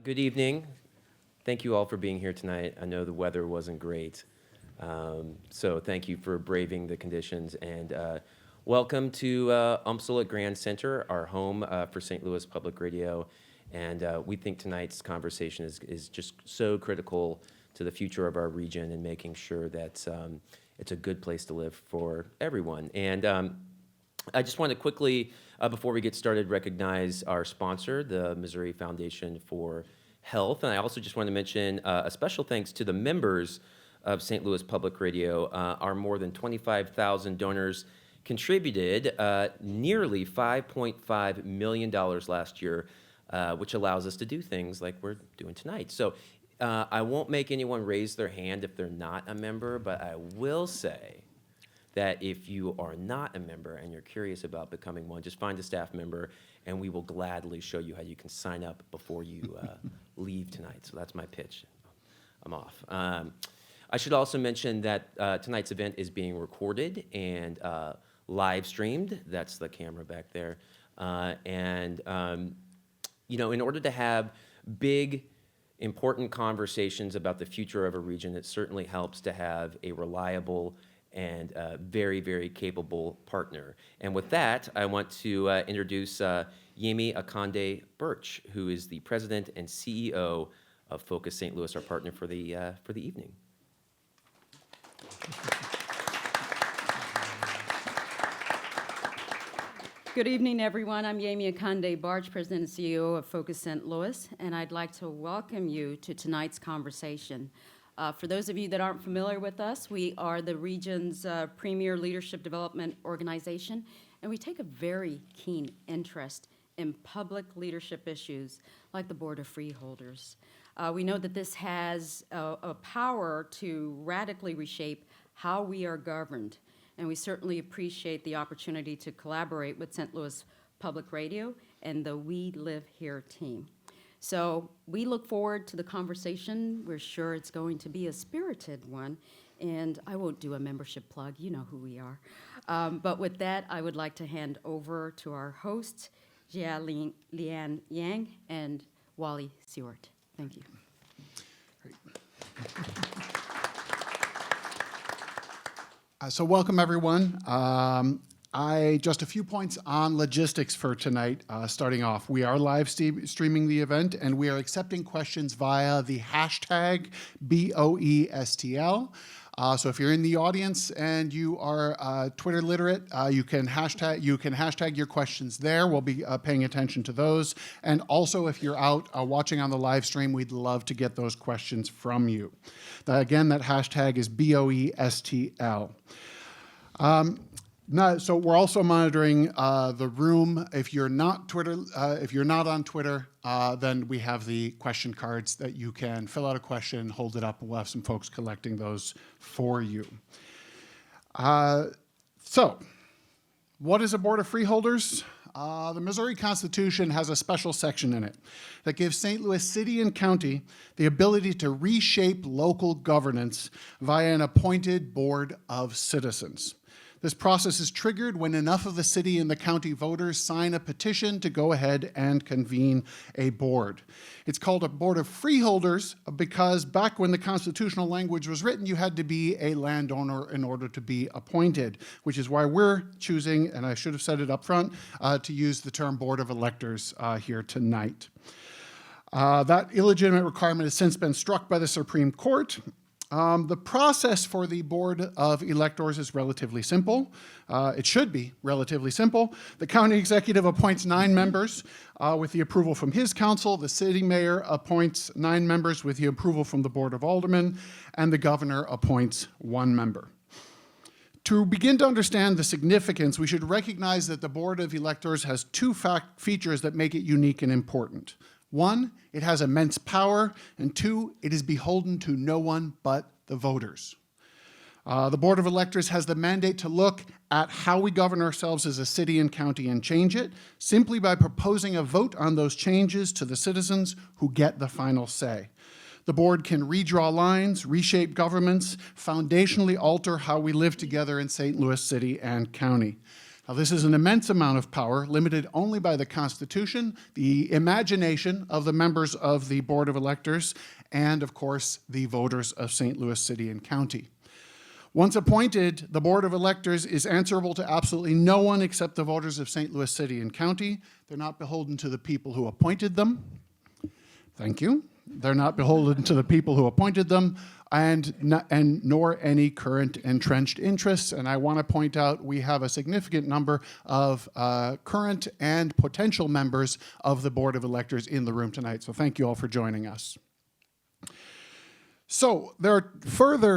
Good evening. Thank you all for being here tonight. I know the weather wasn't great, so thank you for braving the conditions. And welcome to UMSL at Grand Center, our home for St. Louis Public Radio. And we think tonight's conversation is just so critical to the future of our region and making sure that it's a good place to live for everyone. And I just want to quickly, before we get started, recognize our sponsor, the Missouri Foundation for Health. And I also just want to mention a special thanks to the members of St. Louis Public Radio. Our more than 25,000 donors contributed nearly $5.5 million last year, which allows us to do things like we're doing tonight. So I won't make anyone raise their hand if they're not a member, but I will say that if you are not a member and you're curious about becoming one, just find a staff member and we will gladly show you how you can sign up before you leave tonight. So that's my pitch. I'm off. I should also mention that tonight's event is being recorded and live streamed. That's the camera back there. You know, in order to have big, important conversations about the future of a region, it certainly helps to have a reliable and very, very capable partner. And with that, I want to introduce Yemi Akande Birch, who is the president and CEO of Focus St. Louis, our partner for the evening. Good evening, everyone. I'm Yemi Akande Birch, president and CEO of Focus St. Louis, and I'd like to welcome you to tonight's conversation. For those of you that aren't familiar with us, we are the region's premier leadership development organization, and we take a very keen interest in public leadership issues like the Board of Freeholders. We know that this has a power to radically reshape how we are governed, and we certainly appreciate the opportunity to collaborate with St. Louis Public Radio and the We Live Here team. So we look forward to the conversation. We're sure it's going to be a spirited one. And I won't do a membership plug. You know who we are. But with that, I would like to hand over to our hosts, Jia Lian Yang and Wally Seward. Thank you. Great. So welcome, everyone. Just a few points on logistics for tonight. Starting off, we are live streaming the event, and we are accepting questions via the hashtag BOESTL. So if you're in the audience and you are Twitter literate, you can hashtag your questions there. We'll be paying attention to those. And also, if you're out watching on the live stream, we'd love to get those questions from you. Again, that hashtag is BOESTL. So we're also monitoring the room. If you're not on Twitter, then we have the question cards that you can fill out a question, hold it up, and we'll have some folks collecting those for you. So, what is a Board of Freeholders? The Missouri Constitution has a special section in it that gives St. Louis City and County the ability to reshape local governance via an appointed Board of Citizens. This process is triggered when enough of the city and the county voters sign a petition to go ahead and convene a board. It's called a Board of Freeholders because back when the constitutional language was written, you had to be a landowner in order to be appointed, which is why we're choosing, and I should have said it up front, to use the term Board of Electors here tonight. That illegitimate requirement has since been struck by the Supreme Court. The process for the Board of Electors is relatively simple. It should be relatively simple. The county executive appoints 9 members with the approval from his council. The city mayor appoints 9 members with the approval from the Board of Aldermen, and the governor appoints 1 member. To begin to understand the significance, we should recognize that the Board of Electors has 2 features that make it unique and important. 1, it has immense power, and 2, it is beholden to no one but the voters. The Board of Electors has the mandate to look at how we govern ourselves as a city and county and change it, simply by proposing a vote on those changes to the citizens who get the final say. The board can redraw lines, reshape governments, foundationally alter how we live together in St. Louis City and County. Now, this is an immense amount of power, limited only by the Constitution, the imagination of the members of the Board of Electors, and, of course, the voters of St. Louis City and County. Once appointed, the Board of Electors is answerable to absolutely no one except the voters of St. Louis City and County. They're not beholden to the people who appointed them. Thank you. They're not beholden to the people who appointed them, and nor any current entrenched interests. And I want to point out we have a significant number of current and potential members of the Board of Electors in the room tonight. So thank you all for joining us. So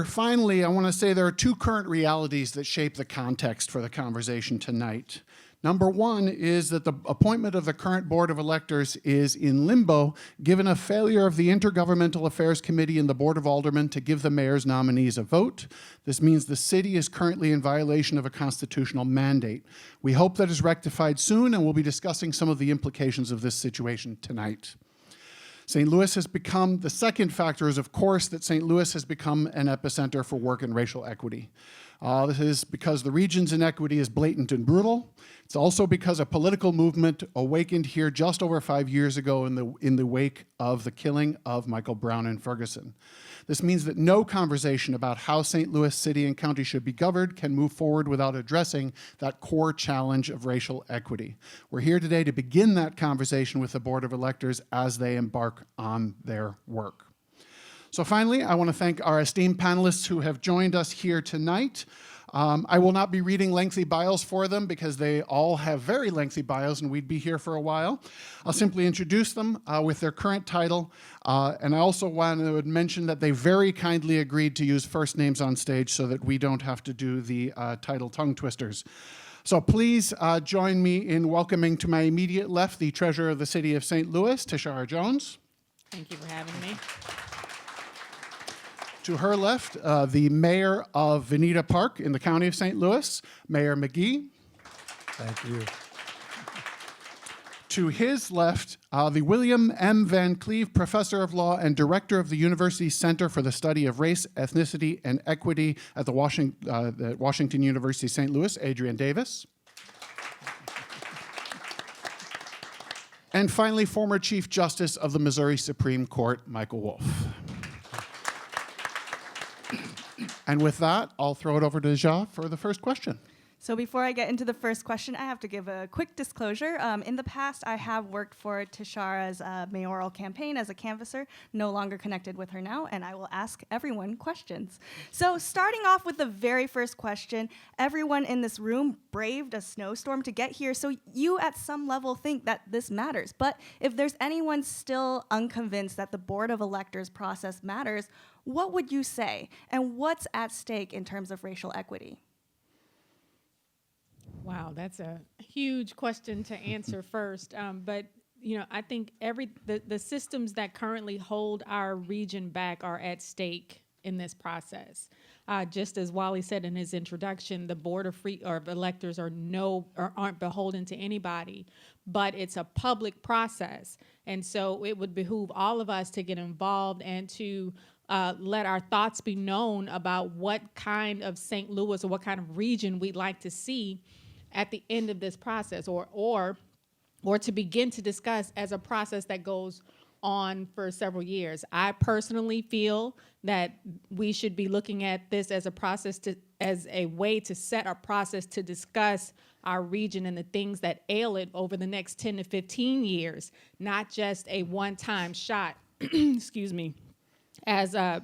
finally, I want to say there are two current realities that shape the context for the conversation tonight. Number one is that the appointment of the current Board of Electors is in limbo, given a failure of the Intergovernmental Affairs Committee and the Board of Aldermen to give the mayor's nominees a vote. This means the city is currently in violation of a constitutional mandate. We hope that is rectified soon, and we'll be discussing some of the implications of this situation tonight. St. Louis has become, the second factor is, of course, that St. Louis has become an epicenter for work and racial equity. This is because the region's inequity is blatant and brutal. It's also because a political movement awakened here just over 5 years ago in the wake of the killing of Michael Brown in Ferguson. This means that no conversation about how St. Louis City and County should be governed can move forward without addressing that core challenge of racial equity. We're here today to begin that conversation with the Board of Electors as they embark on their work. So finally, I want to thank our esteemed panelists who have joined us here tonight. I will not be reading lengthy bios for them because they all have very lengthy bios and we'd be here for a while. I'll simply introduce them with their current title. And I also want to mention that they very kindly agreed to use first names on stage so that we don't have to do the title tongue twisters. So please join me in welcoming to my immediate left the Treasurer of the City of St. Louis, Tashara Jones. Thank you for having me. To her left, the Mayor of Veneta Park in the County of St. Louis, Mayor McGee. Thank you. To his left, the William M. Van Cleve Professor of Law and Director of the University's Center for the Study of Race, Ethnicity, and Equity at the Washington University St. Louis, Adrian Davis. And finally, former Chief Justice of the Missouri Supreme Court, Michael Wolff. And with that, I'll throw it over to Ja for the first question. So before I get into the first question, I have to give a quick disclosure. In the past, I have worked for Tashara's mayoral campaign as a canvasser, no longer connected with her now, and I will ask everyone questions. So starting off with the very first question, everyone in this room braved a snowstorm to get here, so you at some level think that this matters. But if there's anyone still unconvinced that the Board of Electors process matters, what would you say? And what's at stake in terms of racial equity? Wow, that's a huge question to answer first. But you know, I think the systems that currently hold our region back are at stake in this process. Just as Wally said in his introduction, the Board of Electors aren't beholden to anybody, but it's a public process, and so it would behoove all of us to get involved and to let our thoughts be known about what kind of St. Louis or what kind of region we'd like to see at the end of this process, or to begin to discuss as a process that goes on for several years. I personally feel that we should be looking at this as a process as a way to set a process to discuss our region and the things that ail it over the next 10 to 15 years, not just a one-time shot, excuse me, as a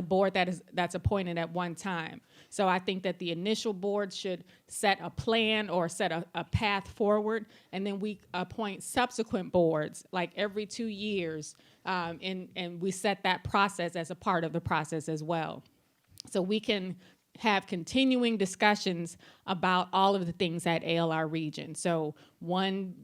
board that's appointed at one time. So I think that the initial board should set a plan or set a path forward, and then we appoint subsequent boards like every 2 years, and we set that process as a part of the process as well. So we can have continuing discussions about all of the things that ail our region. So one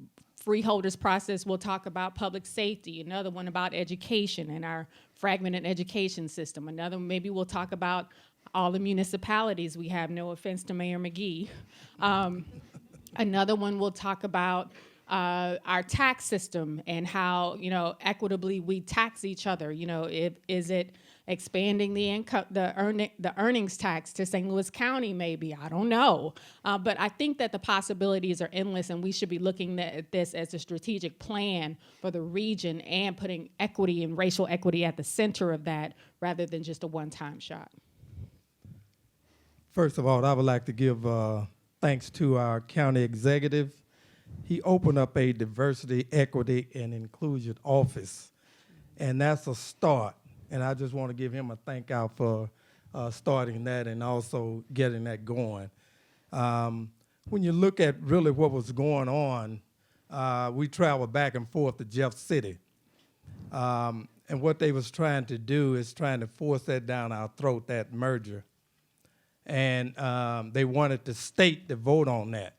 freeholders process will talk about public safety, another one about education and our fragmented education system. Another, maybe we'll talk about all the municipalities we have, no offense to Mayor McGee. Another one will talk about our tax system and how, equitably we tax each other. Is it expanding the income, the earnings tax to St. Louis County, maybe, I don't know. But I think that the possibilities are endless, and we should be looking at this as a strategic plan for the region and putting equity and racial equity at the center of that rather than just a one-time shot. First of all, I would like to give thanks to our county executive. He opened up a diversity, equity, and inclusion office, and that's a start. And I just want to give him a thank out for starting that and also getting that going. When you look at really what was going on, we traveled back and forth to Jeff City. And what they was trying to do is trying to force that down our throat, that merger. And they wanted the state to vote on that.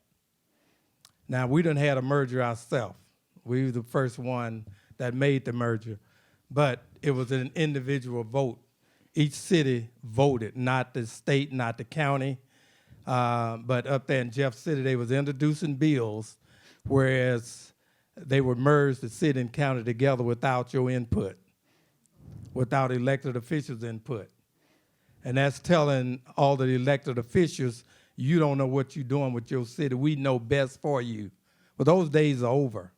Now, we done had a merger ourselves. We were the first one that made the merger, but it was an individual vote. Each city voted, not the state, not the county. But up there in Jeff City, they was introducing bills, whereas they would merge the city and county together without your input, without elected officials' input. And that's telling all the elected officials, you don't know what you're doing with your city. We know best for you. But those days are over.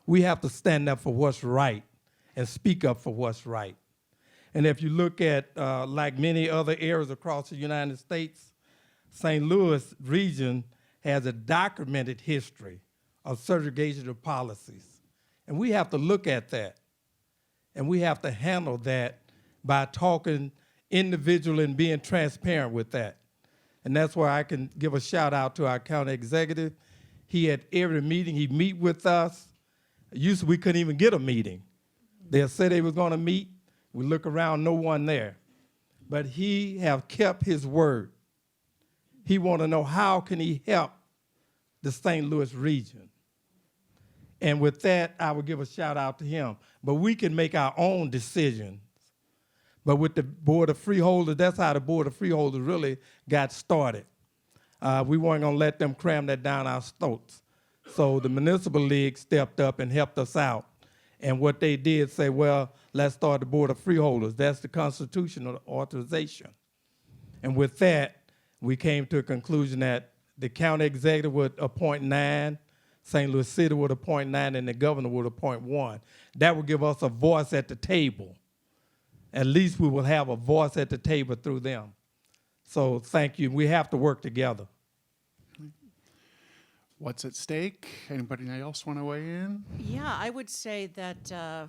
We have to stand up for what's right and speak up for what's right. And if you look at, like many other areas across the United States, St. Louis region has a documented history of segregation of policies. And we have to look at that. And we have to handle that by talking individually and being transparent with that. And that's why I can give a shout out to our county executive. He at every meeting, he meet with us. Usually we couldn't even get a meeting. They'll say they was gonna meet. We look around, no one there. But he have kept his word. He wanna know how can he help the St. Louis region. And with that, I would give a shout out to him. But we can make our own decisions. But with the Board of Freeholders, that's how the Board of Freeholders really got started. We weren't gonna let them cram that down our throats. So the Municipal League stepped up and helped us out. And what they did say, well, let's start the Board of Freeholders. That's the constitutional authorization. And with that, we came to a conclusion that the county executive would appoint 9, St. Louis City would appoint 9, and the governor would appoint 1. That would give us a voice at the table. At least we will have a voice at the table through them. So thank you. We have to work together. What's at stake? Anybody else want to weigh in? Yeah, I would say that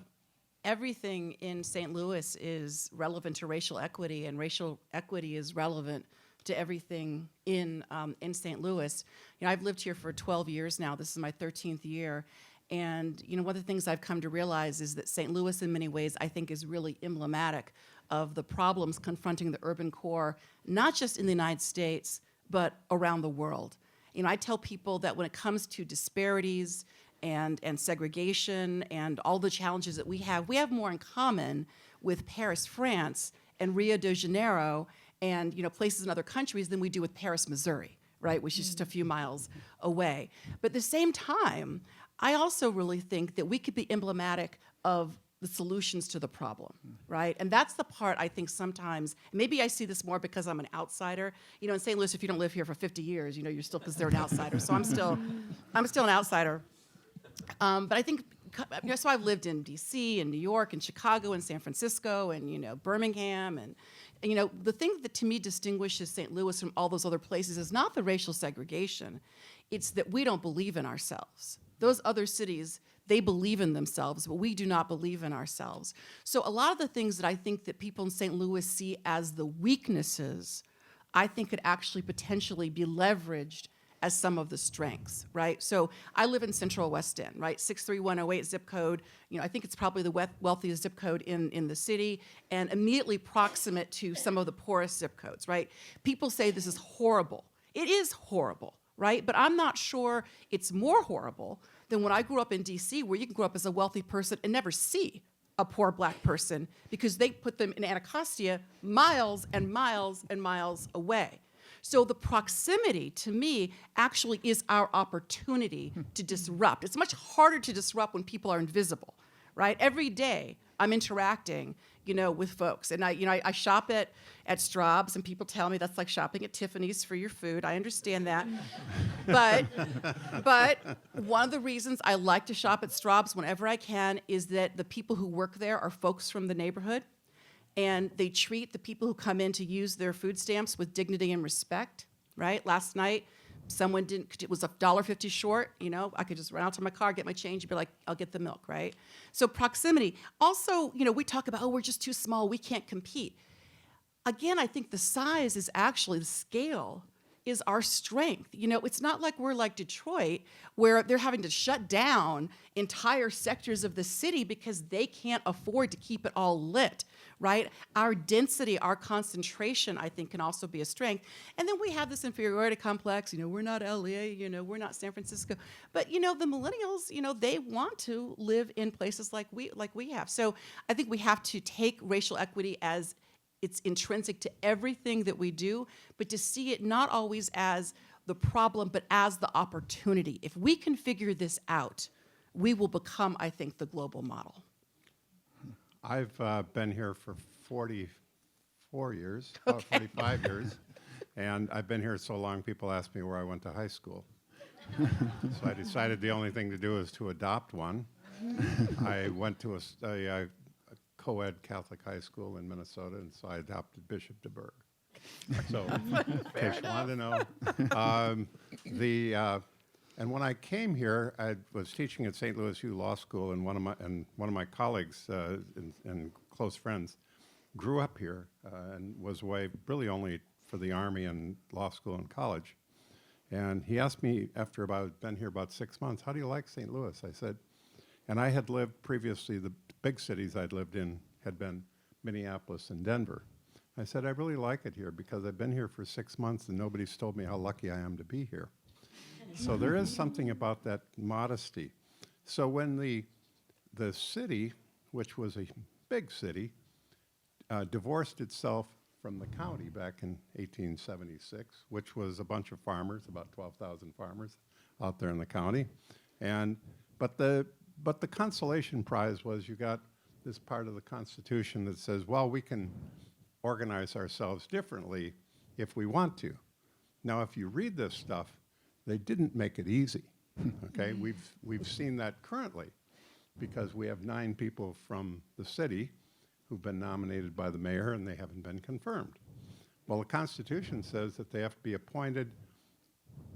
everything in St. Louis is relevant to racial equity, and racial equity is relevant to everything in St. Louis. You know, I've lived here for 12 years now. This is my 13th year. And, you know, one of the things I've come to realize is that St. Louis, in many ways, I think is really emblematic of the problems confronting the urban core, not just in the United States, but around the world. You know, I tell people that when it comes to disparities and segregation and all the challenges that we have more in common with Paris, France, and Rio de Janeiro, and, you know, places in other countries than we do with Paris, Missouri, right, which is just a few miles away. But at the same time, I also really think that we could be emblematic of the solutions to the problem, right? And that's the part I think sometimes, maybe I see this more because I'm an outsider. You know, in St. Louis, if you don't live here for 50 years, you know, you're still considered an outsider. So I'm still an outsider. But I think, you know, so I've lived in DC and New York and Chicago and San Francisco and, you know, Birmingham. And you know, the thing that to me distinguishes St. Louis from all those other places is not the racial segregation. It's that we don't believe in ourselves. Those other cities, they believe in themselves, but we do not believe in ourselves. So a lot of the things that I think that people in St. Louis see as the weaknesses, I think could actually potentially be leveraged as some of the strengths, right? So I live in Central West End, right? 63108 zip code. You know, I think it's probably the wealthiest zip code in the city, and immediately proximate to some of the poorest zip codes, right? People say this is horrible. It is horrible, right? But I'm not sure it's more horrible than when I grew up in DC, where you can grow up as a wealthy person and never see a poor black person because they put them in Anacostia miles and miles and miles away. So the proximity, to me, actually is our opportunity to disrupt. It's much harder to disrupt when people are invisible, right? Every day I'm interacting, with folks. And I shop at Straub's, and people tell me that's like shopping at Tiffany's for your food. I understand that. But one of the reasons I like to shop at Straub's whenever I can is that the people who work there are folks from the neighborhood, and they treat the people who come in to use their food stamps with dignity and respect, right? Last night, someone it was $1.50 short, I could just run out to my car, get my change, and be like, I'll get the milk, right? So proximity. Also, we talk about, we're just too small, we can't compete. Again, I think the size is actually, the scale is our strength. It's not like we're like Detroit, where they're having to shut down entire sectors of the city because they can't afford to keep it all lit, right? Our density, our concentration, I think, can also be a strength. And then we have this inferiority complex. We're not LA, we're not San Francisco. But, the millennials, they want to live in places like we have. So I think we have to take racial equity as it's intrinsic to everything that we do, but to see it not always as the problem, but as the opportunity. If we can figure this out, we will become, I think, the global model. I've been here for 44 years, about 45 years, and I've been here so long people ask me where I went to high school. So I decided the only thing to do is to adopt one. I went to a co-ed Catholic high school in Minnesota, and so I adopted Bishop DeBerg. So, in case you wanted to know. And when I came here, I was teaching at St. Louis U Law School, and one of my colleagues and close friends grew up here and was away really only for the Army and law school and college. And he asked me after been here about 6 months, how do you like St. Louis? I said, and I had lived previously, the big cities I'd lived in had been Minneapolis and Denver. I said, I really like it here because I've been here for 6 months and nobody's told me how lucky I am to be here. So there is something about that modesty. So when the city, which was a big city, divorced itself from the county back in 1876, which was a bunch of farmers, about 12,000 farmers out there in the county. But the consolation prize was you got this part of the Constitution that says, well, we can organize ourselves differently if we want to. Now, if you read this stuff, they didn't make it easy, okay? We've seen that currently because we have 9 people from the city who've been nominated by the mayor and they haven't been confirmed. Well, the Constitution says that they have to be appointed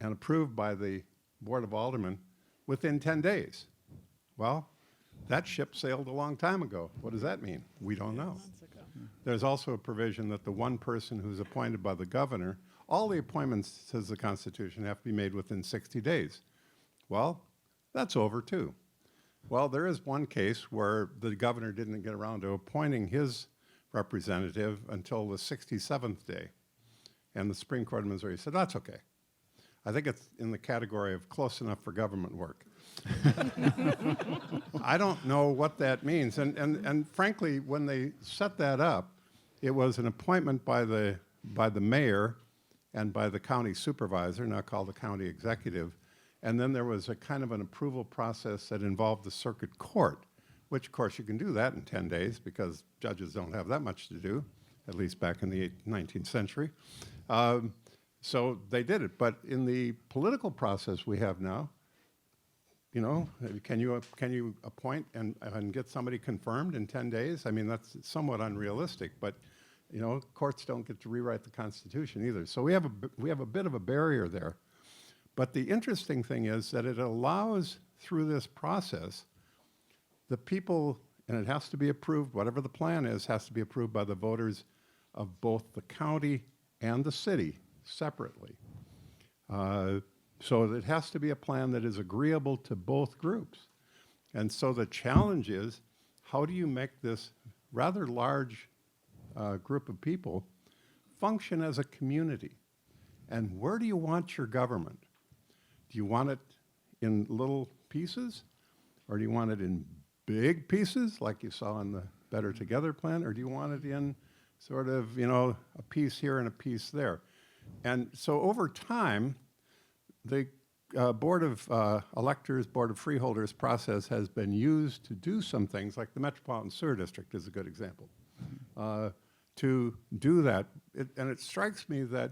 and approved by the Board of Aldermen within 10 days. Well, that ship sailed a long time ago. What does that mean? We don't know. There's also a provision that the one person who's appointed by the governor, all the appointments, says the Constitution, have to be made within 60 days. Well, that's over too. Well, there is one case where the governor didn't get around to appointing his representative until the 67th day. And the Supreme Court of Missouri said, that's okay. I think it's in the category of close enough for government work. I don't know what that means. And frankly, when they set that up, it was an appointment by the mayor and by the county supervisor, now called the county executive. And then there was a kind of an approval process that involved the circuit court, which of course you can do that in 10 days because judges don't have that much to do, at least back in the 19th century. So they did it. But in the political process we have now, can you appoint and get somebody confirmed in 10 days? I mean, that's somewhat unrealistic, but courts don't get to rewrite the Constitution either. So we have a bit of a barrier there. But the interesting thing is that it allows, through this process, the people, and it has to be approved, whatever the plan is, has to be approved by the voters of both the county and the city separately. So it has to be a plan that is agreeable to both groups. And so the challenge is, how do you make this rather large group of people function as a community? And where do you want your government? Do you want it in little pieces? Or do you want it in big pieces, like you saw in the Better Together plan? Or do you want it in sort of, a piece here and a piece there? And so over time, the Board of Electors, Board of Freeholders process has been used to do some things, like the Metropolitan Sewer District is a good example. to do that. And it strikes me that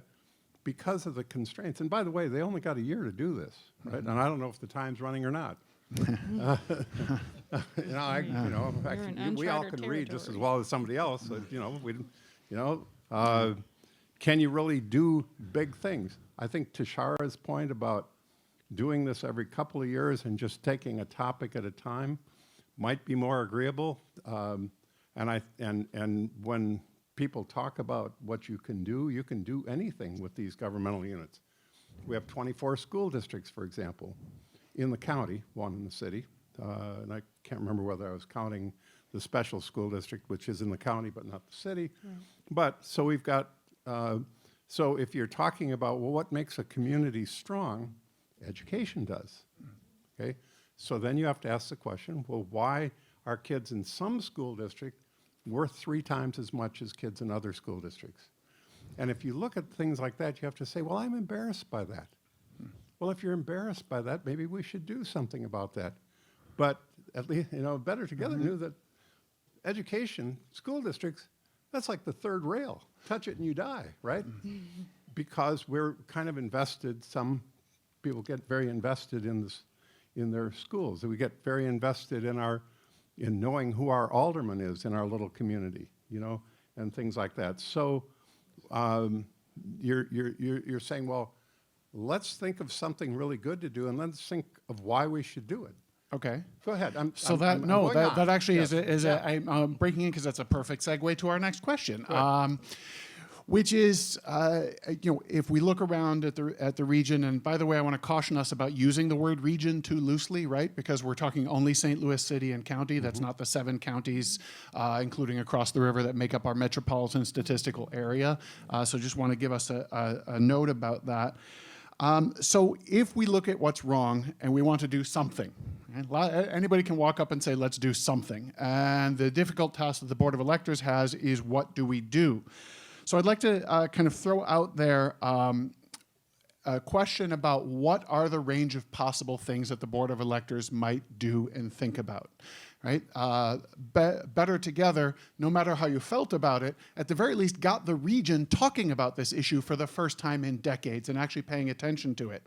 because of the constraints, and by the way, they only got a year to do this, right? And I don't know if the time's running or not. We all can read just as well as somebody else. Can you really do big things? I think Tashara's point about doing this every couple of years and just taking a topic at a time might be more agreeable. And when people talk about what you can do anything with these governmental units. We have 24 school districts, for example, in the county, one in the city. And I can't remember whether I was counting the special school district, which is in the county but not the city. Right. But so we've got, so if you're talking about, well, what makes a community strong, education does, okay? So then you have to ask the question, well, why are kids in some school district worth 3 times as much as kids in other school districts? And if you look at things like that, you have to say, well, I'm embarrassed by that. Well, if you're embarrassed by that, maybe we should do something about that. But at least, Better Together knew that education, school districts, that's like the third rail. Touch it and you die, right? Because we're kind of invested, some people get very invested in their schools. We get very invested in knowing who our alderman is in our little community, and things like that. So you're saying, well, let's think of something really good to do, and let's think of why we should do it. Okay. Go ahead. That actually yes. I'm breaking in because that's a perfect segue to our next question, which is, if we look around at the region, and by the way, I want to caution us about using the word region too loosely, right? Because we're talking only St. Louis City and County. That's not the 7 counties, including across the river, that make up our metropolitan statistical area. So just want to give us a note about that. So if we look at what's wrong and we want to do something, anybody can walk up and say, let's do something. And the difficult task that the Board of Electors has is, what do we do? So I'd like to kind of throw out there a question about what are the range of possible things that the Board of Electors might do and think about. Right? Better Together, no matter how you felt about it, at the very least got the region talking about this issue for the first time in decades and actually paying attention to it.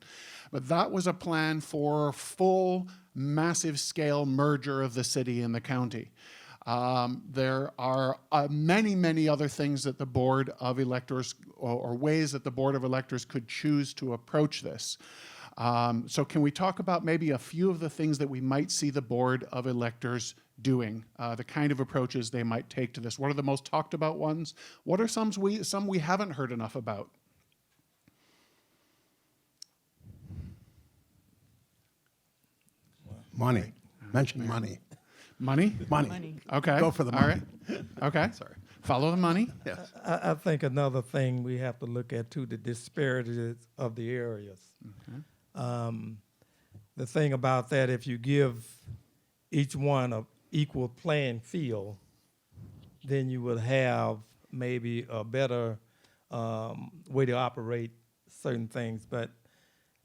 But that was a plan for full, massive scale merger of the city and the county. There are many, many other things that the Board of Electors, or ways that the Board of Electors could choose to approach this. So can we talk about maybe a few of the things that we might see the Board of Electors doing, the kind of approaches they might take to this? What are the most talked about ones? What are some we haven't heard enough about? Money. Mention money. Money? Money. Okay. Go for the money. All right. Okay. Sorry. Follow the money? Yes. I think another thing we have to look at too, the disparities of the areas. The thing about that, if you give each one an equal playing field, then you will have maybe a better way to operate certain things. But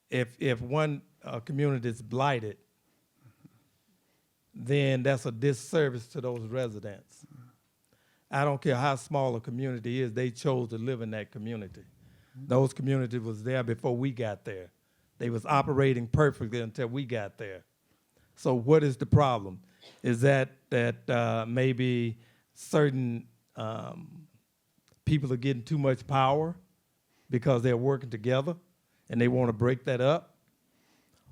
if one community is blighted, then that's a disservice to those residents. I don't care how small a community is, they chose to live in that community. Those communities was there before we got there. They was operating perfectly until we got there. So what is the problem? Is that maybe certain people are getting too much power because they're working together and they want to break that up?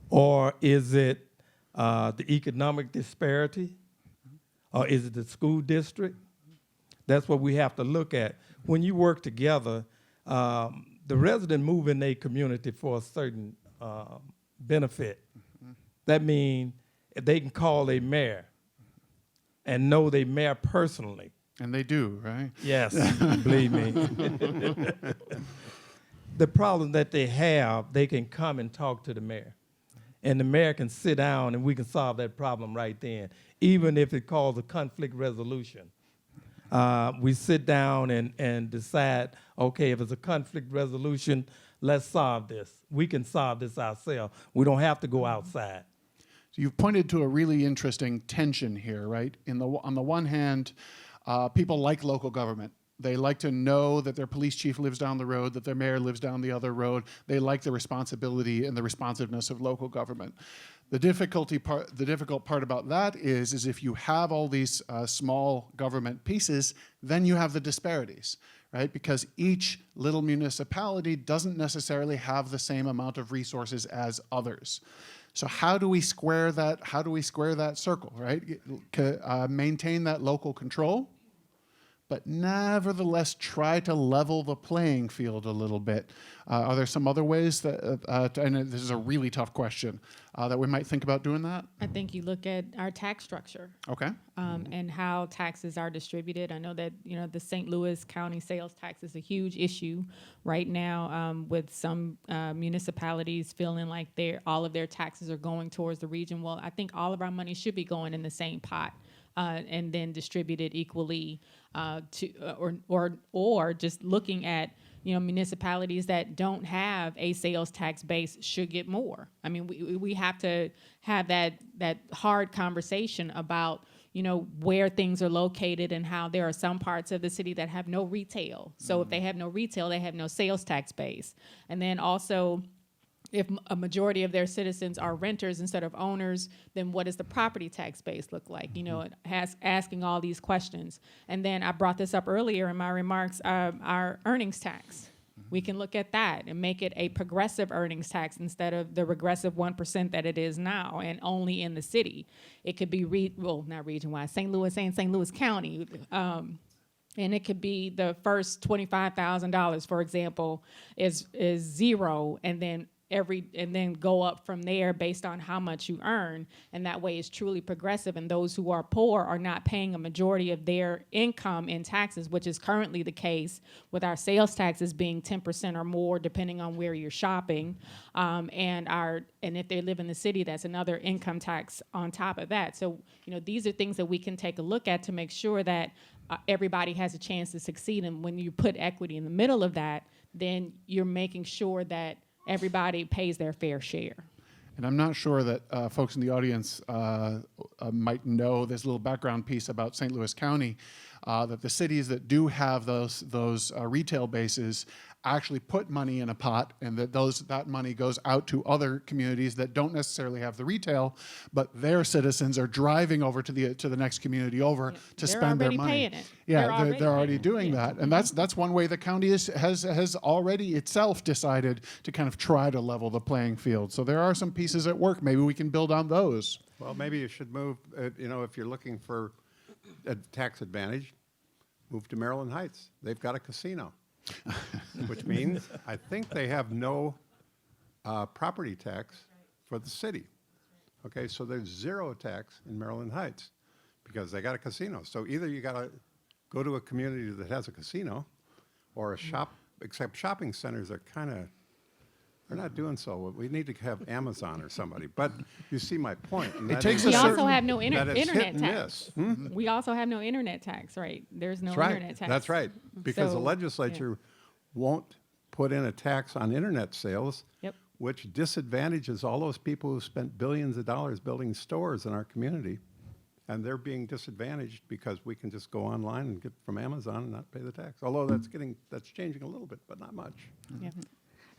Or is it the economic disparity? Or is it the school district? That's what we have to look at. When you work together, the resident move in their community for a certain benefit. That means they can call a mayor and know their mayor personally. And they do, right? Yes, believe me. The problem that they have, they can come and talk to the mayor. And the mayor can sit down and we can solve that problem right then, even if it calls a conflict resolution. We sit down and decide, okay, if it's a conflict resolution, let's solve this. We can solve this ourselves. We don't have to go outside. So you've pointed to a really interesting tension here, right? On the one hand, People like local government. They like to know that their police chief lives down the road, that their mayor lives down the other road. They like the responsibility and the responsiveness of local government. The difficult part about that is if you have all these small government pieces, then you have the disparities, right? Because each little municipality doesn't necessarily have the same amount of resources as others. So how do we square that? How do we square that circle, right? Maintain that local control, but nevertheless try to level the playing field a little bit. Are there some other ways that, and this is a really tough question, that we might think about doing that? I think you look at our tax structure. Okay. And how taxes are distributed. I know that, the St. Louis County sales tax is a huge issue right now, with some municipalities feeling like all of their taxes are going towards the region. Well, I think all of our money should be going in the same pot. And then distributed equally or just looking at municipalities that don't have a sales tax base should get more. I mean, we have to have that hard conversation about where things are located and how there are some parts of the city that have no retail. So if they have no retail, they have no sales tax base. And then also, if a majority of their citizens are renters instead of owners, then what does the property tax base look like? Asking all these questions. And then I brought this up earlier in my remarks, our earnings tax. We can look at that and make it a progressive earnings tax instead of the regressive 1% that it is now, and only in the city. It could be, not region-wide, St. Louis County. And it could be the first $25,000, for example, is zero, and then go up from there based on how much you earn, and that way it's truly progressive, and those who are poor are not paying a majority of their income in taxes, which is currently the case with our sales taxes being 10% or more depending on where you're shopping, and if they live in the city, that's another income tax on top of that. So these are things that we can take a look at to make sure that everybody has a chance to succeed, and when you put equity in the middle of that, then you're making sure that everybody pays their fair share. And I'm not sure that folks in the audience might know this little background piece about St. Louis County, that the cities that do have those retail bases actually put money in a pot, and that money goes out to other communities that don't necessarily have the retail, but their citizens are driving over to the next community over to spend their money. They're already paying it. Yeah, they're already doing that, and that's one way the county has already itself decided to kind of try to level the playing field. So there are some pieces at work. Maybe we can build on those. Well, maybe you should move, if you're looking for a tax advantage, move to Maryland Heights. They've got a casino, which means I think they have no property tax for the city. Okay, so there's zero tax in Maryland Heights because they got a casino. So either you got to go to a community that has a casino or a shop, except shopping centers are they're not doing so. We need to have Amazon or somebody. But you see my point. And It that takes is a We certain- also have no that it's hit internet and tax. miss. We also have no internet tax, right? There's no That's right. internet tax. That's right. Because the So, legislature won't put in a tax on internet sales, Yep. which disadvantages all those people who spent billions of dollars building stores in our community. And they're being disadvantaged because we can just go online and get from Amazon and not pay the tax. Although that's changing a little bit, but not much. Yeah.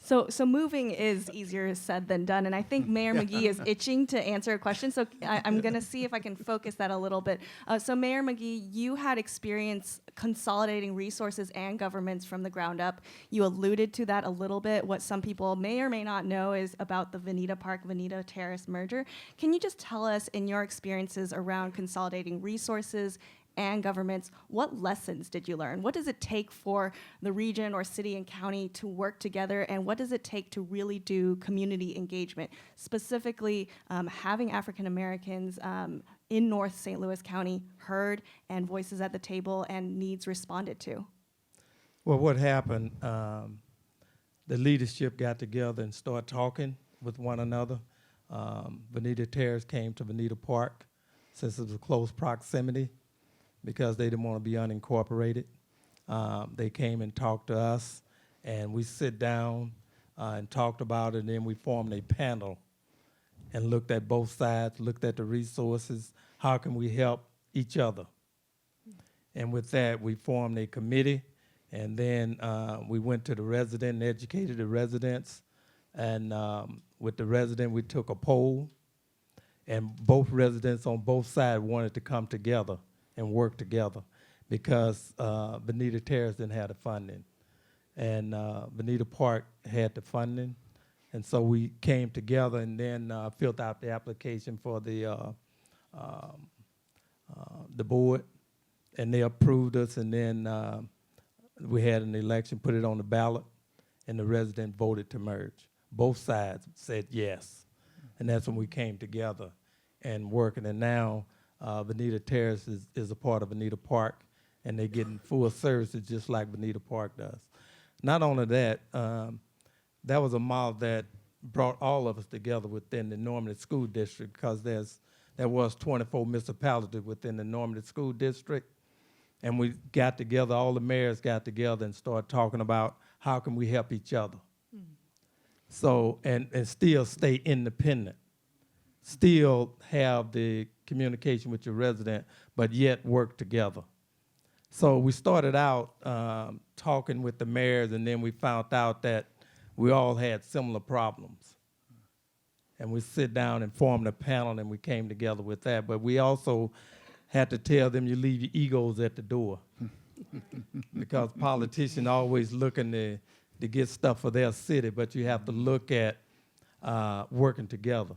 So moving is easier said than done, and I think Mayor McGee is itching to answer a question, so I'm going to see if I can focus that a little bit. So Mayor McGee, you had experience consolidating resources and governments from the ground up. You alluded to that a little bit. What some people may or may not know is about the Veneta Park, Veneta Terrace merger. Can you just tell us, in your experiences around consolidating resources and governments, what lessons did you learn? What does it take for the region or city and county to work together, and what does it take to really do community engagement, specifically having African Americans in North St. Louis County heard and voices at the table and needs responded to? Well, what happened, the leadership got together and started talking with one another. Veneta Terrace came to Veneta Park since it was a close proximity, because they didn't want to be unincorporated. They came and talked to us, and we sit down and talked about it, and then we formed a panel and looked at both sides, looked at the resources, how can we help each other? And with that, we formed a committee, and then we went to the resident and educated the residents. And with the resident, we took a poll, and both residents on both sides wanted to come together and work together because Bonita Terrace didn't have the funding, and Bonita Park had the funding. And so we came together and then filled out the application for the board, and they approved us, and then we had an election, put it on the ballot, and the resident voted to merge. Both sides said yes, and that's when we came together and working. And now Bonita Terrace is a part of Bonita Park, and they're getting full services just like Bonita Park does. Not only that, that was a model that brought all of us together within the Normandy School District, because there was 24 municipalities within the Normandy School District, and we got together, all the mayors got together and started talking about how can we help each other. So, and still stay independent, still have the communication with your resident, but yet work together. So we started out talking with the mayors, and then we found out that we all had similar problems. And we sit down and formed a panel, and we came together with that. But we also had to tell them, you leave your egos at the door. Because politicians always looking to get stuff for their city, but you have to look at working together.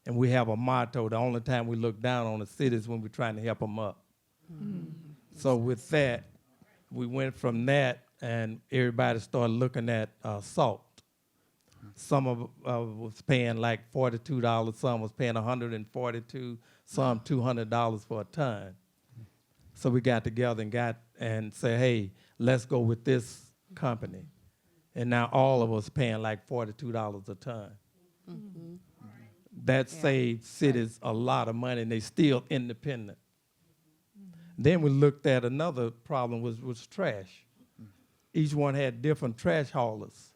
And we have a motto: the only time we look down on the city is when we're trying to help them up. So with that, we went from that, and everybody started looking at salt. Some of was paying like $42, some was paying $142, some $200 for a ton. So we got together and said, hey, let's go with this company. And now all of us paying like $42 a ton. Mm-hmm. That saved cities a lot of money, and they still independent. Then we looked at another problem was trash. Each one had different trash haulers.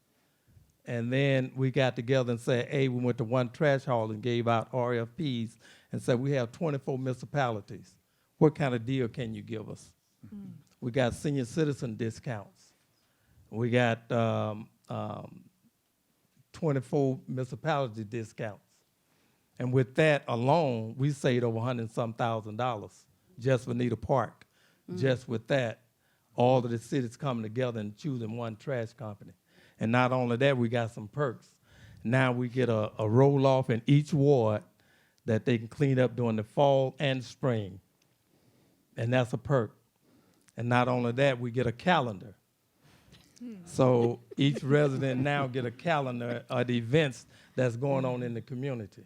And then we got together and said, hey, we went to one trash hauler and gave out RFPs and said, we have 24 municipalities. What kind of deal can you give us? We got senior citizen discounts. We got 24 municipality discounts. And with that alone, we saved over $100,000 just for Bonita Park. Just with that, all of the cities coming together and choosing one trash company. And not only that, we got some perks. Now we get a roll-off in each ward that they can clean up during the fall and spring. And that's a perk. And not only that, we get a calendar. So each resident now get a calendar of the events that's going on in the community.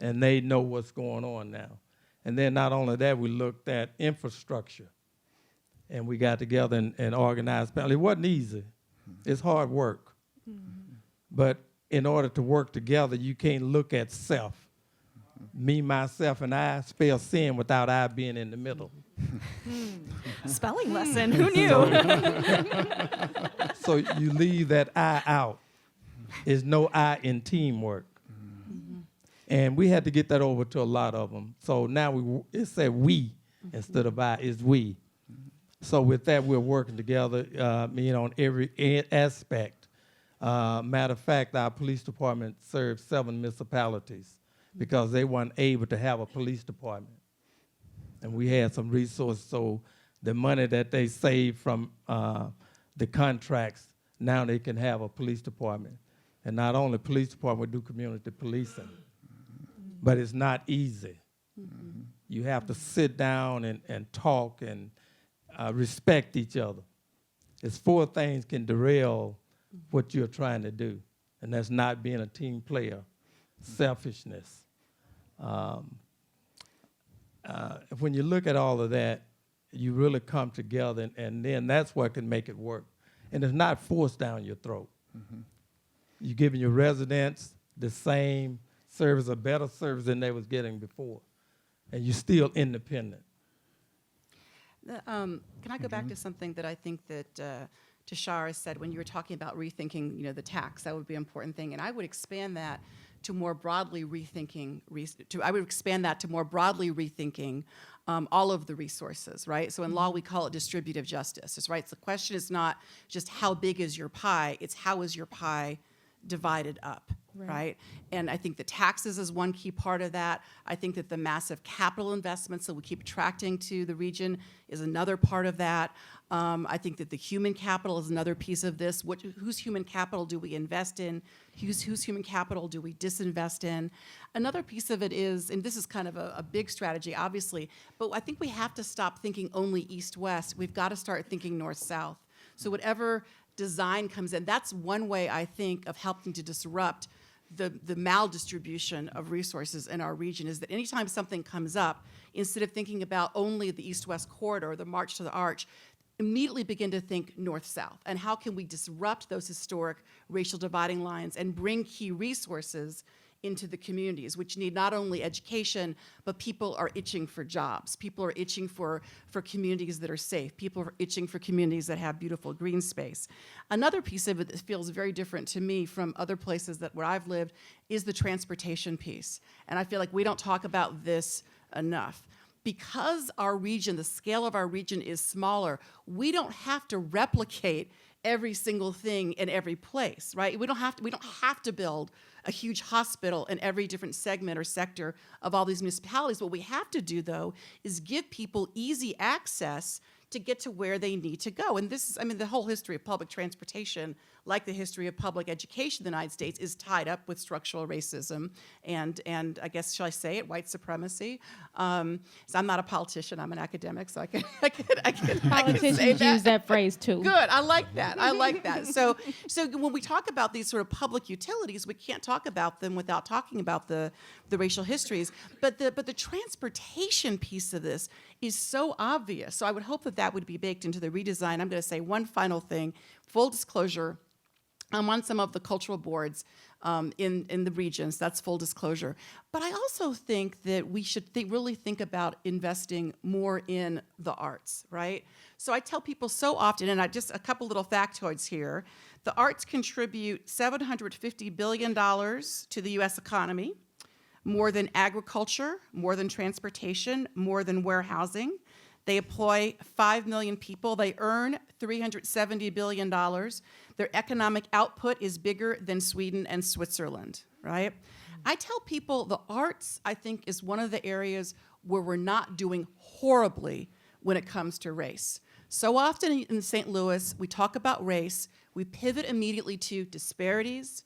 And they know what's going on now. And then not only that, we looked at infrastructure. And we got together and organized. It wasn't easy. It's hard work. But in order to work together, you can't look at self. Me, myself, and I spell sin without I being in the middle. Spelling lesson, who knew? So you leave that I out. There's no I in teamwork. And we had to get that over to a lot of them. So now it said we instead of I, it's we. So with that, we're working together, on every aspect. Matter of fact, our police department served 7 municipalities because they weren't able to have a police department. And we had some resources, so the money that they saved from the contracts, now they can have a police department. And not only police department, we do community policing. But it's not easy. You have to sit down and talk and respect each other. It's 4 things can derail what you're trying to do, and that's not being a team player, selfishness. When you look at all of that, you really come together, and then that's what can make it work. And it's not forced down your throat. You're giving your residents the same service, a better service than they was getting before, and you're still independent. Can I go back to something that I think that Tashara said when you were talking about rethinking, the tax? That would be an important thing, and I would expand that to more broadly rethinking, I would expand that to more broadly rethinking all of the resources, right? So in law, we call it distributive justice, right? So the question is not just how big is your pie, it's how is your pie divided up, right? And I think the taxes is one key part of that. I think that the massive capital investments that we keep attracting to the region is another part of that. I think that the human capital is another piece of this. Whose human capital do we invest in? Whose human capital do we disinvest in? Another piece of it is, and this is kind of a big strategy, obviously, but I think we have to stop thinking only east-west. We've got to start thinking north-south. So whatever design comes in, that's one way, I think, of helping to disrupt the maldistribution of resources in our region, is that anytime something comes up, instead of thinking about only the east-west corridor, the march to the arch, immediately begin to think north-south. And how can we disrupt those historic racial dividing lines and bring key resources into the communities, which need not only education, but people are itching for jobs. People are itching for communities that are safe. People are itching for communities that have beautiful green space. Another piece of it that feels very different to me from other places where I've lived is the transportation piece. And I feel like we don't talk about this enough. Because our region, the scale of our region is smaller, we don't have to replicate every single thing in every place, right? We don't have to build a huge hospital in every different segment or sector of all these municipalities. What we have to do, though, is give people easy access to get to where they need to go. And this is, I mean, the whole history of public transportation, like the history of public education in the United States, is tied up with structural racism and I guess, shall I say it, white supremacy. So I'm not a politician, I'm an academic, so I can Politicians say that. use that phrase too. Good, I like that, I like that. So when we talk about these sort of public utilities, we can't talk about them without talking about the racial histories. But the transportation piece of this is so obvious. So I would hope that would be baked into the redesign. I'm going to say one final thing, full disclosure. I'm on some of the cultural boards in the regions, that's full disclosure. But I also think that we should really think about investing more in the arts, right? So I tell people so often, and just a couple little factoids here, the arts contribute $750 billion to the US economy, more than agriculture, more than transportation, more than warehousing. They employ 5 million people. They earn $370 billion. Their economic output is bigger than Sweden and Switzerland, right? I tell people the arts, I think, is one of the areas where we're not doing horribly when it comes to race. So often in St. Louis, we talk about race, we pivot immediately to disparities,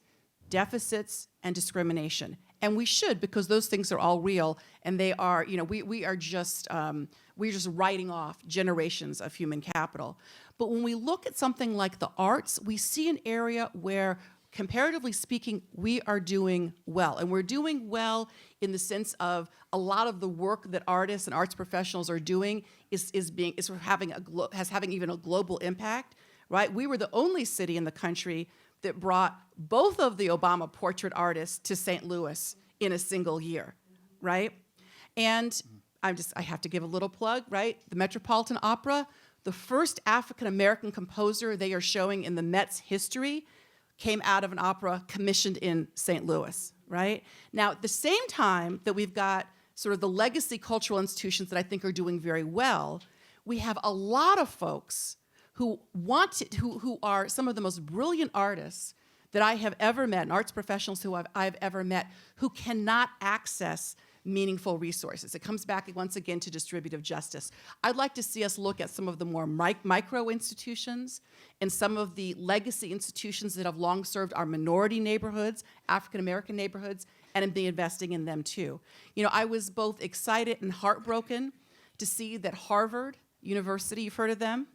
deficits, and discrimination. And we should, because those things are all real, and they are, we're just writing off generations of human capital. But when we look at something like the arts, we see an area where, comparatively speaking, we are doing well. And we're doing well in the sense of a lot of the work that artists and arts professionals are doing is having even a global impact, right? We were the only city in the country that brought both of the Obama portrait artists to St. Louis in a single year, right? And I have to give a little plug, right? The Metropolitan Opera, the first African-American composer they are showing in the Met's history came out of an opera commissioned in St. Louis, right? Now, at the same time that we've got sort of the legacy cultural institutions that I think are doing very well, we have a lot of folks who are some of the most brilliant artists that I have ever met, and arts professionals who I've ever met, who cannot access meaningful resources. It comes back once again to distributive justice. I'd like to see us look at some of the more micro institutions and some of the legacy institutions that have long served our minority neighborhoods, African American neighborhoods, and be investing in them too. I was both excited and heartbroken to see that Harvard University, you've heard of them?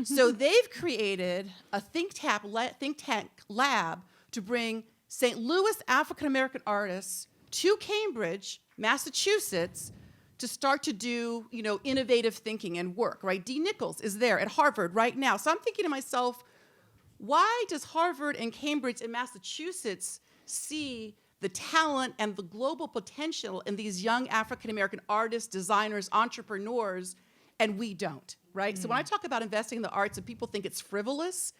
So they've created a think tank lab to bring St. Louis African-American artists to Cambridge, Massachusetts, to start to do, innovative thinking and work, right? Dee Nichols is there at Harvard right now. So I'm thinking to myself, why does Harvard and Cambridge and Massachusetts see the talent and the global potential in these young African-American artists, designers, entrepreneurs, and we don't, right? So when I talk about investing in the arts and people think it's frivolous,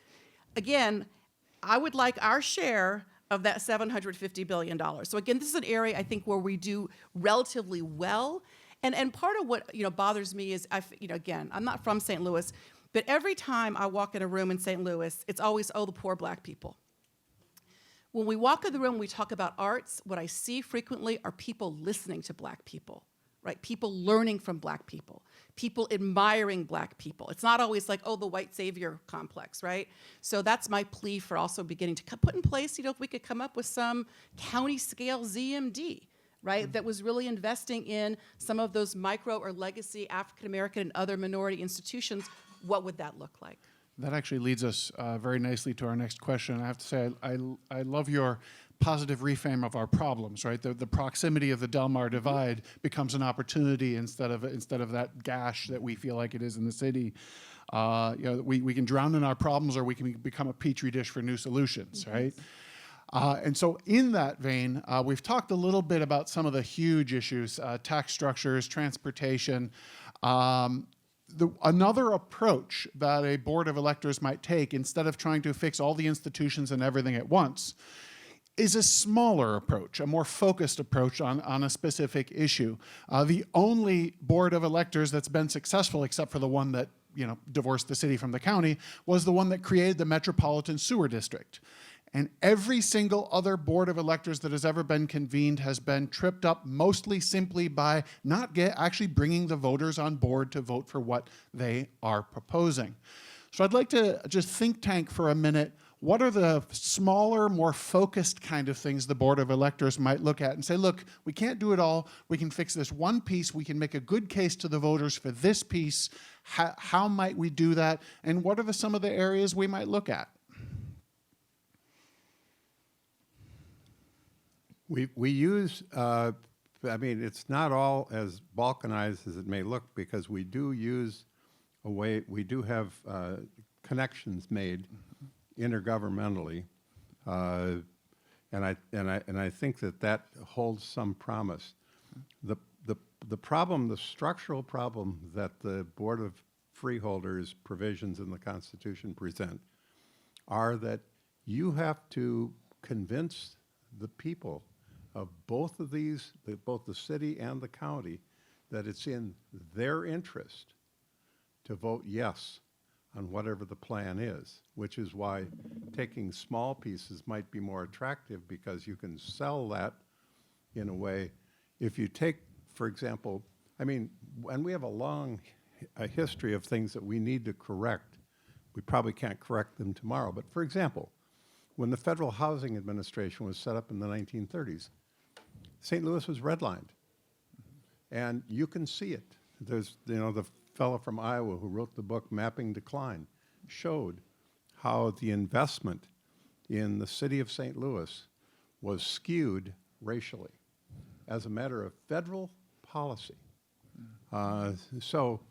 again, I would like our share of that $750 billion. So again, this is an area I think where we do relatively well. And part of what bothers me is, again, I'm not from St. Louis, but every time I walk in a room in St. Louis, it's always, oh, the poor black people. When we walk in the room, we talk about arts, what I see frequently are people listening to black people, right? People learning from black people admiring black people. It's not always like, oh, the white savior complex, right? So that's my plea for also beginning to put in place, if we could come up with some county scale ZMD, right, that was really investing in some of those micro or legacy African American and other minority institutions. What would that look like? That actually leads us very nicely to our next question. I have to say, I love your positive reframe of our problems, right? The proximity of the Del Mar divide becomes an opportunity instead of that gash that we feel like it is in the city. We can drown in our problems, or we can become a petri dish for new solutions, right? And so in that vein, we've talked a little bit about some of the huge issues, tax structures, transportation. Another approach that a board of electors might take, instead of trying to fix all the institutions and everything at once, is a smaller approach, a more focused approach on a specific issue. The only board of electors that's been successful, except for the one that divorced the city from the county, was the one that created the Metropolitan Sewer District. And every single other board of electors that has ever been convened has been tripped up mostly simply by not actually bringing the voters on board to vote for what they are proposing. So I'd like to just think tank for a minute. What are the smaller, more focused kind of things the Board of Electors might look at and say, look, we can't do it all. We can fix this one piece. We can make a good case to the voters for this piece. How might we do that? And what are some of the areas we might look at? We use, it's not all as balkanized as it may look, because we do use we do have connections made intergovernmentally, and I think that holds some promise. The problem, the structural problem that the Board of Freeholders provisions in the Constitution present are that you have to convince the people of both of these, both the city and the county, that it's in their interest to vote yes on whatever the plan is, which is why taking small pieces might be more attractive, because you can sell that in a way. If you take, for example, and we have a history of things that we need to correct. We probably can't correct them tomorrow, but for example, when the Federal Housing Administration was set up in the 1930s, St. Louis was redlined, and you can see it. There's, the fellow from Iowa who wrote the book Mapping Decline showed how the investment in the city of St. Louis was skewed racially as a matter of federal policy. So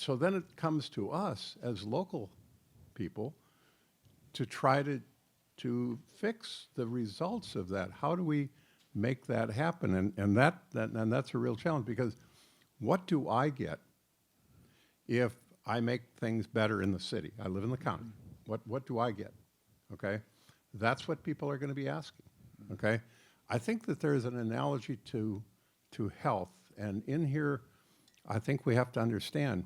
then it comes to us as local people to try to fix the results of that. How do we make that happen? And that's a real challenge, because what do I get if I make things better in the city? I live in the county. What do I get? Okay? That's what people are going to be asking. Okay? I think that there's an analogy to health, and in here I think we have to understand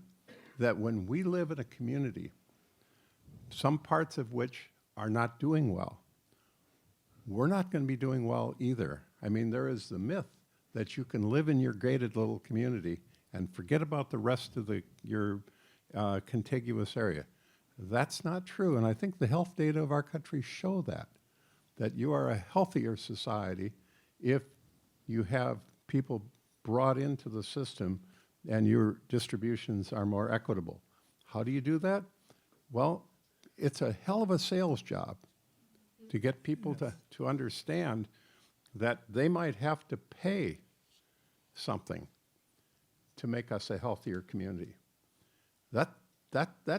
that when we live in a community, some parts of which are not doing well, we're not going to be doing well either. There is the myth that you can live in your gated little community and forget about the rest of your contiguous area. That's not true, and I think the health data of our country show that you are a healthier society if you have people brought into the system and your distributions are more equitable. How do you do that? Well, it's a hell of a sales job to get people to understand that they might have to pay something to make us a healthier community. That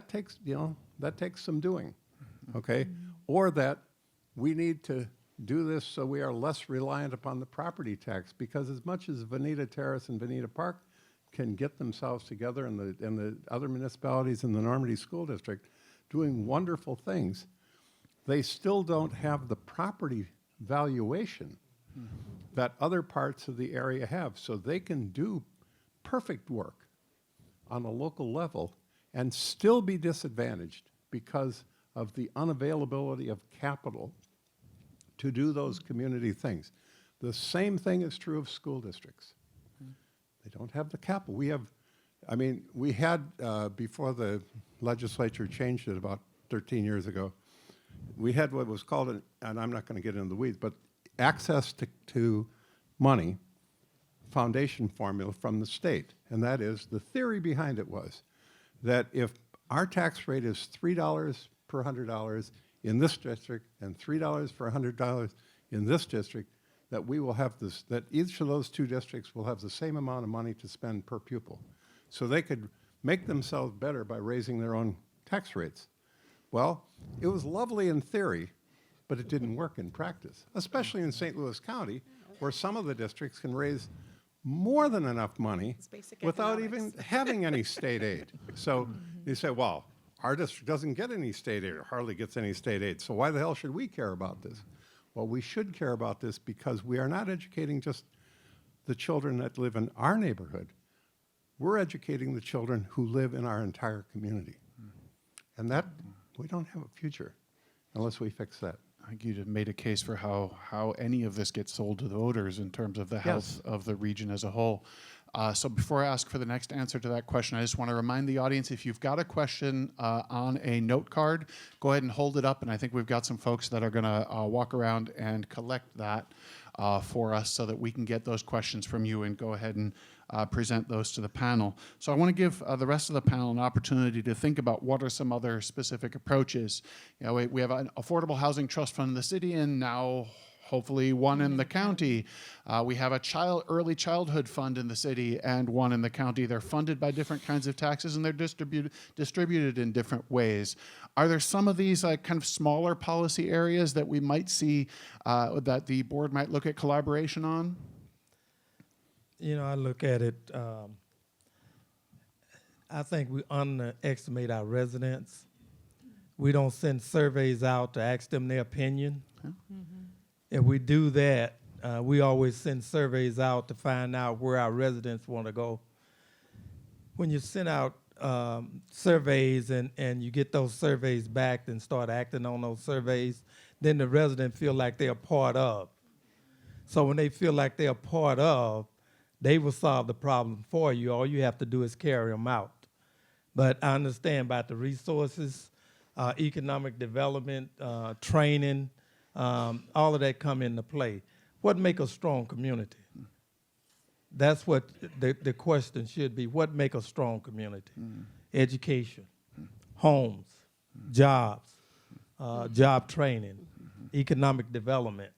takes some doing, okay? Or that we need to do this so we are less reliant upon the property tax, because as much as Veneta Terrace and Veneta Park can get themselves together, and the other municipalities in the Normandy School District doing wonderful things, they still don't have the property valuation that other parts of the area have. So they can do perfect work on a local level and still be disadvantaged because of the unavailability of capital to do those community things. The same thing is true of school districts. They don't have the capital. We had, before the legislature changed it about 13 years ago, we had what was called, and I'm not going to get into the weeds, but access to money foundation formula from the state. And that is, the theory behind it was that if our tax rate is $3 per $100 in this district and $3 for $100 in this district, that we will have this, that each of those two districts will have the same amount of money to spend per pupil. So they could make themselves better by raising their own tax rates. Well, it was lovely in theory, but it didn't work in practice, especially in St. Louis County, where some of the districts can raise more than enough money basic without economics. even having any state aid. So you say, well, our district doesn't get any state aid or hardly gets any state aid, so why the hell should we care about this? Well, we should care about this because we are not educating just the children that live in our neighborhood. We're educating the children who live in our entire community. And that, we don't have a future unless we fix that. I think you just made a case for how any of this gets sold to the voters in terms of the health of the region as a whole. So before I ask for the next answer to that question, I just want to remind the audience, if you've got a question on a note card, go ahead and hold it up, and I think we've got some folks that are going to walk around and collect that for us so that we can get those questions from you and go ahead and present those to the panel. So I want to give the rest of the panel an opportunity to think about what are some other specific approaches. You know, we have an affordable housing trust fund in the city, and now hopefully one in the county. We have a early childhood fund in the city and one in the county. They're funded by different kinds of taxes, and they're distributed in different ways. Are there some of these kind of smaller policy areas that we might see that the board might look at collaboration on? You know, I look at it, I think we underestimate our residents. We don't send surveys out to ask them their opinion. If we do that, we always send surveys out to find out where our residents want to go. When you send out surveys and you get those surveys back and start acting on those surveys, then the residents feel like they're part of. So when they feel like they're part of, they will solve the problem for you. All you have to do is carry them out. But I understand about the resources, economic development, training, all of that come into play. What make a strong community? That's what the question should be. What make a strong community? Education, homes, jobs, job training, economic development.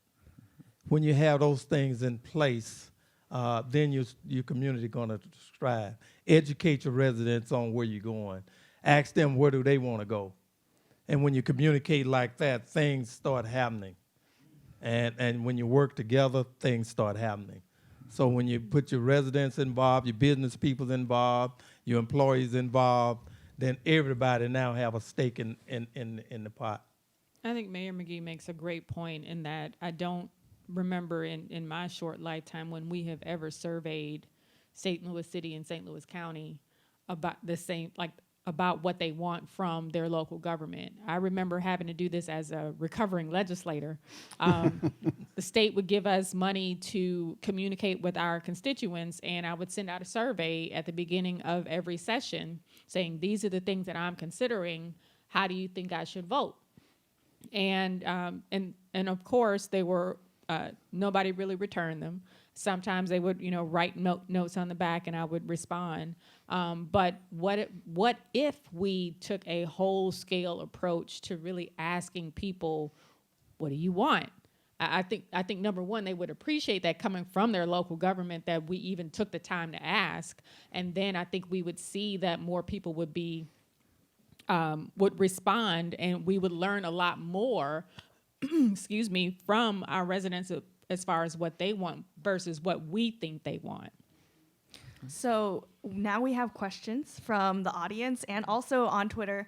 When you have those things in place, then your community going to strive. Educate your residents on where you're going. Ask them where do they want to go. And when you communicate like that, things start happening. And when you work together, things start happening. So when you put your residents involved, your business people involved, your employees involved, then everybody now have a stake in the pot. I think Mayor McGee makes a great point in that I don't remember in my short lifetime when we have ever surveyed St. Louis City and St. Louis County about the same, about what they want from their local government. I remember having to do this as a recovering legislator. The state would give us money to communicate with our constituents, and I would send out a survey at the beginning of every session saying, these are the things that I'm considering. How do you think I should vote? And of course, they were, nobody really returned them. Sometimes they would, write notes on the back, and I would respond. But what if we took a whole scale approach to really asking people, what do you want? I think number one, they would appreciate that coming from their local government, that we even took the time to ask. And then I think we would see that more people would be would respond, and we would learn a lot more excuse me, from our residents as far as what they want versus what we think they want. So now we have questions from the audience and also on Twitter.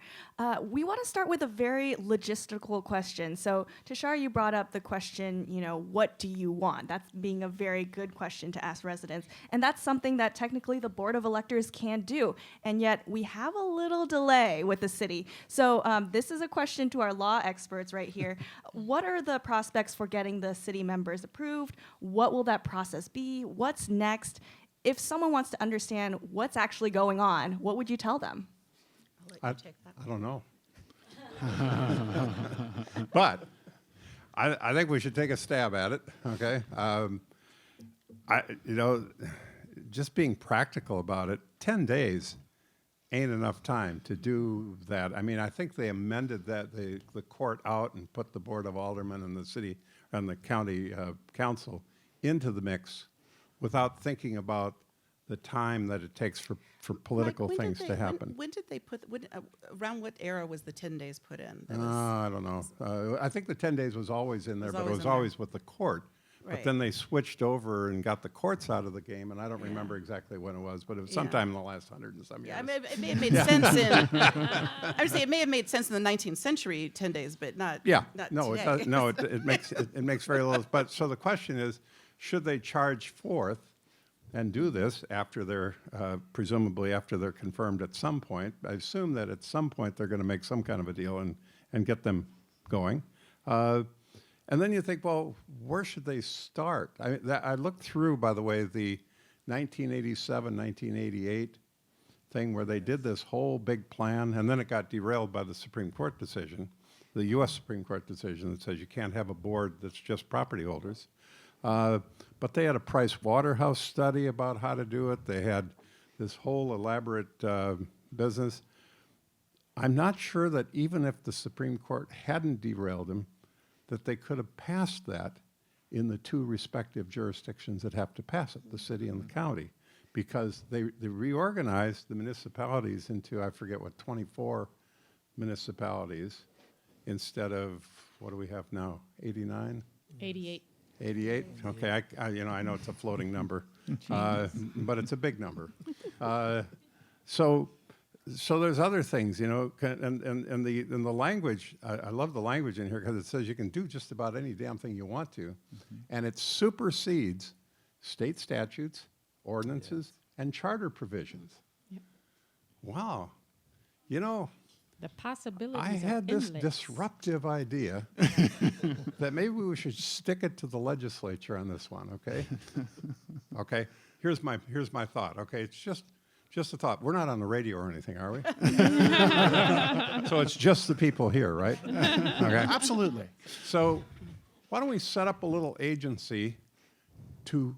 We want to start with a very logistical question. So Tashara, you brought up the question, what do you want? That's being a very good question to ask residents. And that's something that technically the Board of Electors can do. And yet we have a little delay with the city. So this is a question to our law experts right here. What are the prospects for getting the city members approved? What will that process be? What's next? If someone wants to understand what's actually going on, what would you tell them? I'll let you take that. I don't know. But I think we should take a stab at it, okay? Just being practical about it, 10 days ain't enough time to do that. I mean, I think they amended that, the court out and put the Board of Aldermen and the city and the county council into the mix without thinking about the time that it takes for political Mike, when things did to they- happen. When did they put, around what era was the 10 days put in? That was- I don't know. I think the 10 days was always in there, but it always was in there. always with the court. But then Right. they switched over and got the courts out of the game, and I don't remember exactly when it was, but it was Yeah. sometime in the last 100 and some years. Yeah, I mean, it may have made sense in, I would say it may have made sense in the 19th century, 10 days, but not It does, no, it makes very little. But so the question is, should they charge forth and do this after they're presumably after they're confirmed at some point? I assume that at some point they're going to make some kind of a deal and get them going. And then you think, well, where should they start? I looked through, by the way, the 1987, 1988 thing where they did this whole big plan, and then it got derailed by the Supreme Court decision, the U.S. Supreme Court decision that says you can't have a board that's just property holders. But they had a Price Waterhouse study about how to do it. They had this whole elaborate business. I'm not sure that even if the Supreme Court hadn't derailed them, that they could have passed that in the two respective jurisdictions that have to pass it, the city and the county, because they reorganized the municipalities into, I forget what, 24 municipalities instead of, what do we have now, 89? 88. 88? Okay, I know it's a floating number, but it's a big number. So there's other things, and the language, I love the language in here because it says you can do just about any damn thing you want to, and it supersedes state statutes, ordinances, and charter provisions. Yep. Wow. The possibilities I are had this endless. disruptive idea that maybe we should stick it to the legislature on this one, okay? Okay, here's my thought, okay? It's just a thought. We're not on the radio or anything, are we? So it's just the people here, right? Okay. Absolutely. So why don't we set up a little agency to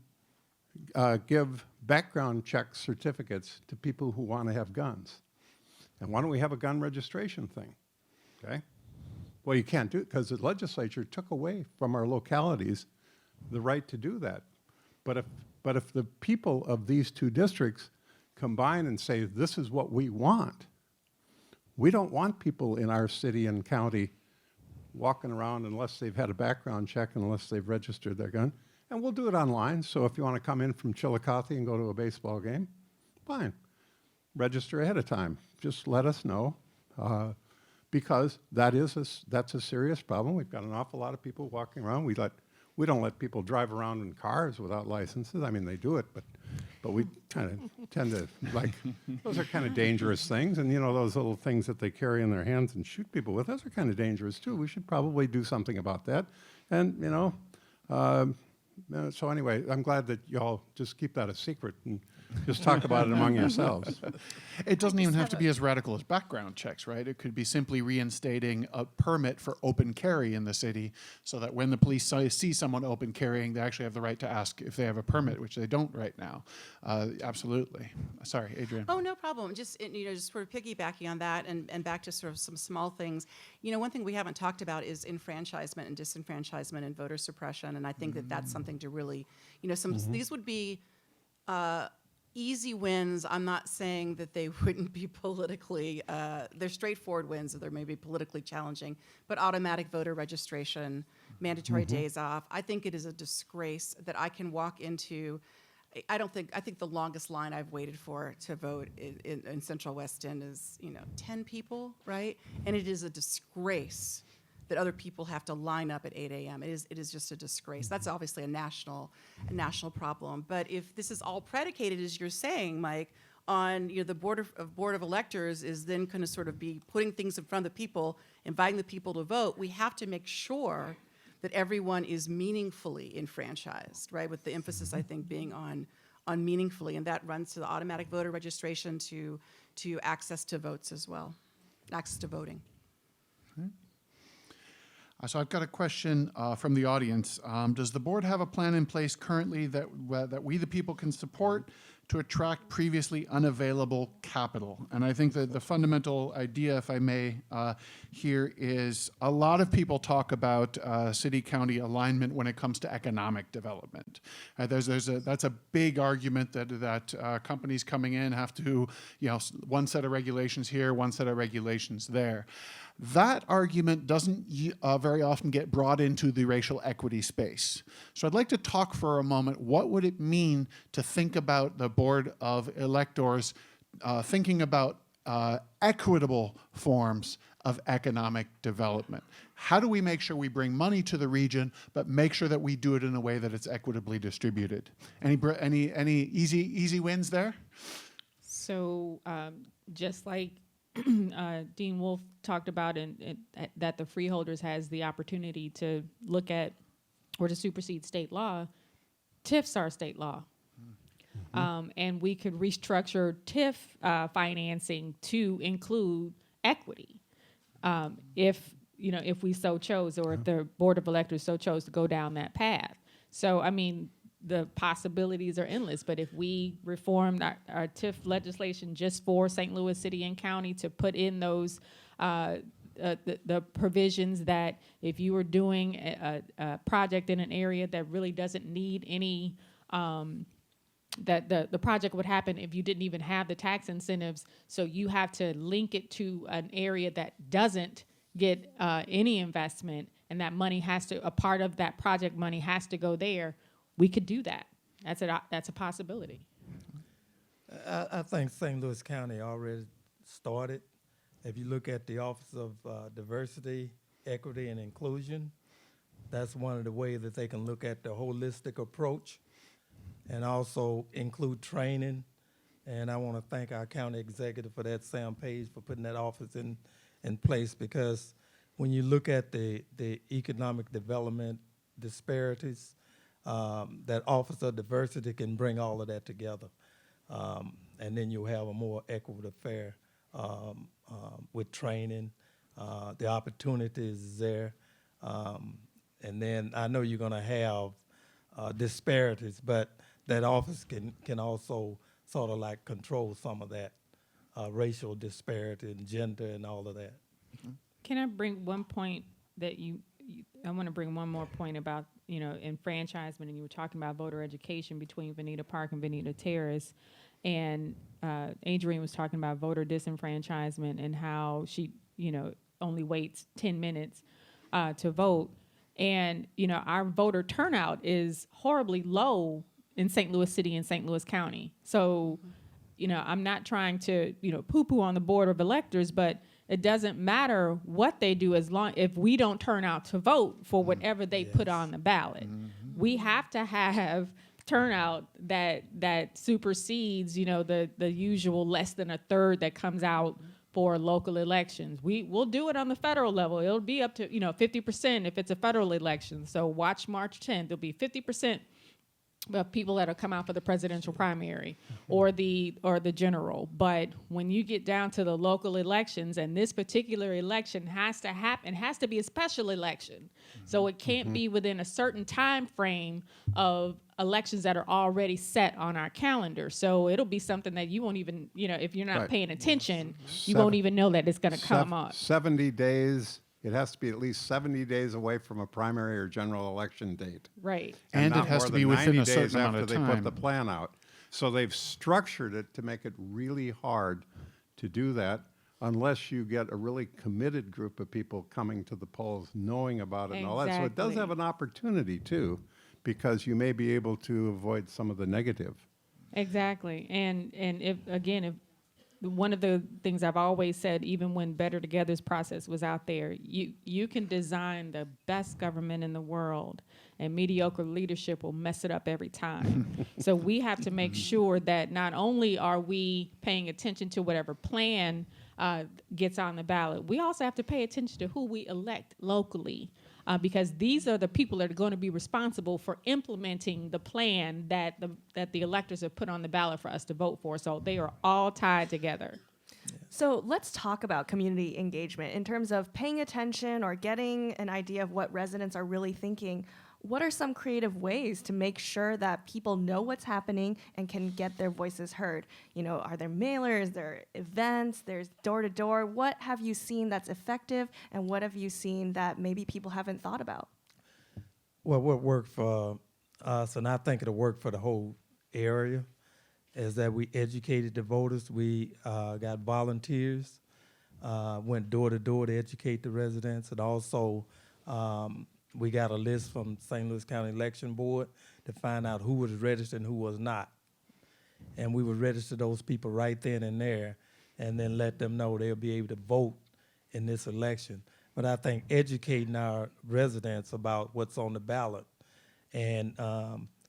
give background check certificates to people who want to have guns? And why don't we have a gun registration thing? Okay? Well, you can't do it because the legislature took away from our localities the right to do that. But if the people of these two districts combine and say, this is what we want, we don't want people in our city and county walking around unless they've had a background check, unless they've registered their gun. And we'll do it online. So if you want to come in from Chillicothe and go to a baseball game, fine. Register ahead of time. Just let us know, because that's a serious problem. We've got an awful lot of people walking around. We don't let people drive around in cars without licenses. I mean, they do it, but we kind of tend to those are kind of dangerous things. And those little things that they carry in their hands and shoot people with, those are kind of dangerous too. We should probably do something about that. And so anyway, I'm glad that y'all just keep that a secret and just talk about it among yourselves. It doesn't even have to be as radical as background checks, right? It could be simply reinstating a permit for open carry in the city so that when the police see someone open carrying, they actually have the right to ask if they have a permit, which they don't right now. Absolutely. Sorry, Adrienne. Oh, no problem. Just sort of piggybacking on that and back to sort of some small things. One thing we haven't talked about is enfranchisement and disenfranchisement and voter suppression, and I think that that's something to really, these would be easy wins. I'm not saying that they wouldn't be politically, they're straightforward wins, or they may be politically challenging, but automatic voter registration, mandatory days off. I think it is a disgrace that I can walk into I think the longest line I've waited for to vote in Central West End is, 10 people, right? And it is a disgrace that other people have to line up at 8 a.m. It is just a disgrace. That's obviously a national problem. But if this is all predicated, as you're saying, Mike, on the Board of Electors is then going to sort of be putting things in front of the people, inviting the people to vote, we have to make sure that everyone is meaningfully enfranchised, right? With the emphasis, I think, being on meaningfully, and that runs to the automatic voter registration to access to votes as well, access to voting. So I've got a question from the audience. Does the board have a plan in place currently that we, the people, can support to attract previously unavailable capital? And I think that the fundamental idea, if I may, here is a lot of people talk about city-county alignment when it comes to economic development. That's a big argument that companies coming in have to, one set of regulations here, one set of regulations there. That argument doesn't very often get brought into the racial equity space. So I'd like to talk for a moment, what would it mean to think about the Board of Electors thinking about equitable forms of economic development? How do we make sure we bring money to the region, but make sure that we do it in a way that it's equitably distributed? Any easy wins there? So just like Dean Wolf talked about that the freeholders has the opportunity to look at or to supersede state law, TIFs are state law. And we could restructure TIF financing to include equity if we so chose, or if the Board of Electors so chose to go down that path. So, I mean, the possibilities are endless, but if we reformed our TIF legislation just for St. Louis City and County to put in those the provisions that if you were doing a project in an area that really doesn't need any, that the project would happen if you didn't even have the tax incentives, so you have to link it to an area that doesn't get any investment, and that money a part of that project money has to go there. We could do that. That's a possibility. I think St. Louis County already started. If you look at the Office of Diversity, Equity, and Inclusion, that's one of the ways that they can look at the holistic approach and also include training. And I want to thank our county executive for that, Sam Page, for putting that office in place, because when you look at the economic development disparities, that Office of Diversity can bring all of that together. And then you'll have a more equitable affair with training, the opportunities there. And then I know you're gonna have disparities, but that office can also sort of like control some of that racial disparity and gender and all of that. Can I bring one point that I want to bring one more point about, enfranchisement, and you were talking about voter education between Veneta Park and Veneta Terrace, and Adrienne was talking about voter disenfranchisement and how she, only waits 10 minutes to vote. And, our voter turnout is horribly low in St. Louis City and St. Louis County. So, I'm not trying to, poo-poo on the Board of Electors, but it doesn't matter what they do if we don't turn out to vote for whatever they put on the ballot. We have to have turnout that supersedes, the usual less than a third that comes out for local elections. We'll do it on the federal level. It'll be up to 50% if it's a federal election. So watch March 10th. There'll be 50% of people that'll come out for the presidential primary or the general. But when you get down to the local elections, and this particular election has to happen, has to be a special election. So it can't be within a certain time frame of elections that are already set on our calendar. So it'll be something that you won't even, if you're not paying attention, you won't even know that it's going to come up. 70 days. It has to be at least 70 days away from a primary or general election date. Right. And it not has more to than be within 90 a certain days amount after of they time. put the plan out. So they've structured it to make it really hard to do that unless you get a really committed group of people coming to the polls, knowing about it and all that. So it does Exactly. have an opportunity too, because you may be able to avoid some of the negative. Exactly. And if one of the things I've always said, even when Better Together's process was out there, you can design the best government in the world, and mediocre leadership will mess it up every time. So we have to make sure that not only are we paying attention to whatever plan gets on the ballot, we also have to pay attention to who we elect locally. Because these are the people that are going to be responsible for implementing the plan that the electors have put on the ballot for us to vote for. So they are all tied together. So let's talk about community engagement in terms of paying attention or getting an idea of what residents are really thinking. What are some creative ways to make sure that people know what's happening and can get their voices heard? You know, are there mailers, there are events, there's door-to-door? What have you seen that's effective, and what have you seen that maybe people haven't thought about? Well, what worked for us, and I think it'll work for the whole area, is that we educated the voters. We got volunteers, went door to door to educate the residents, and also we got a list from St. Louis County Election Board to find out who was registered and who was not. And we would register those people right then and there, and then let them know they'll be able to vote in this election. But I think educating our residents about what's on the ballot, and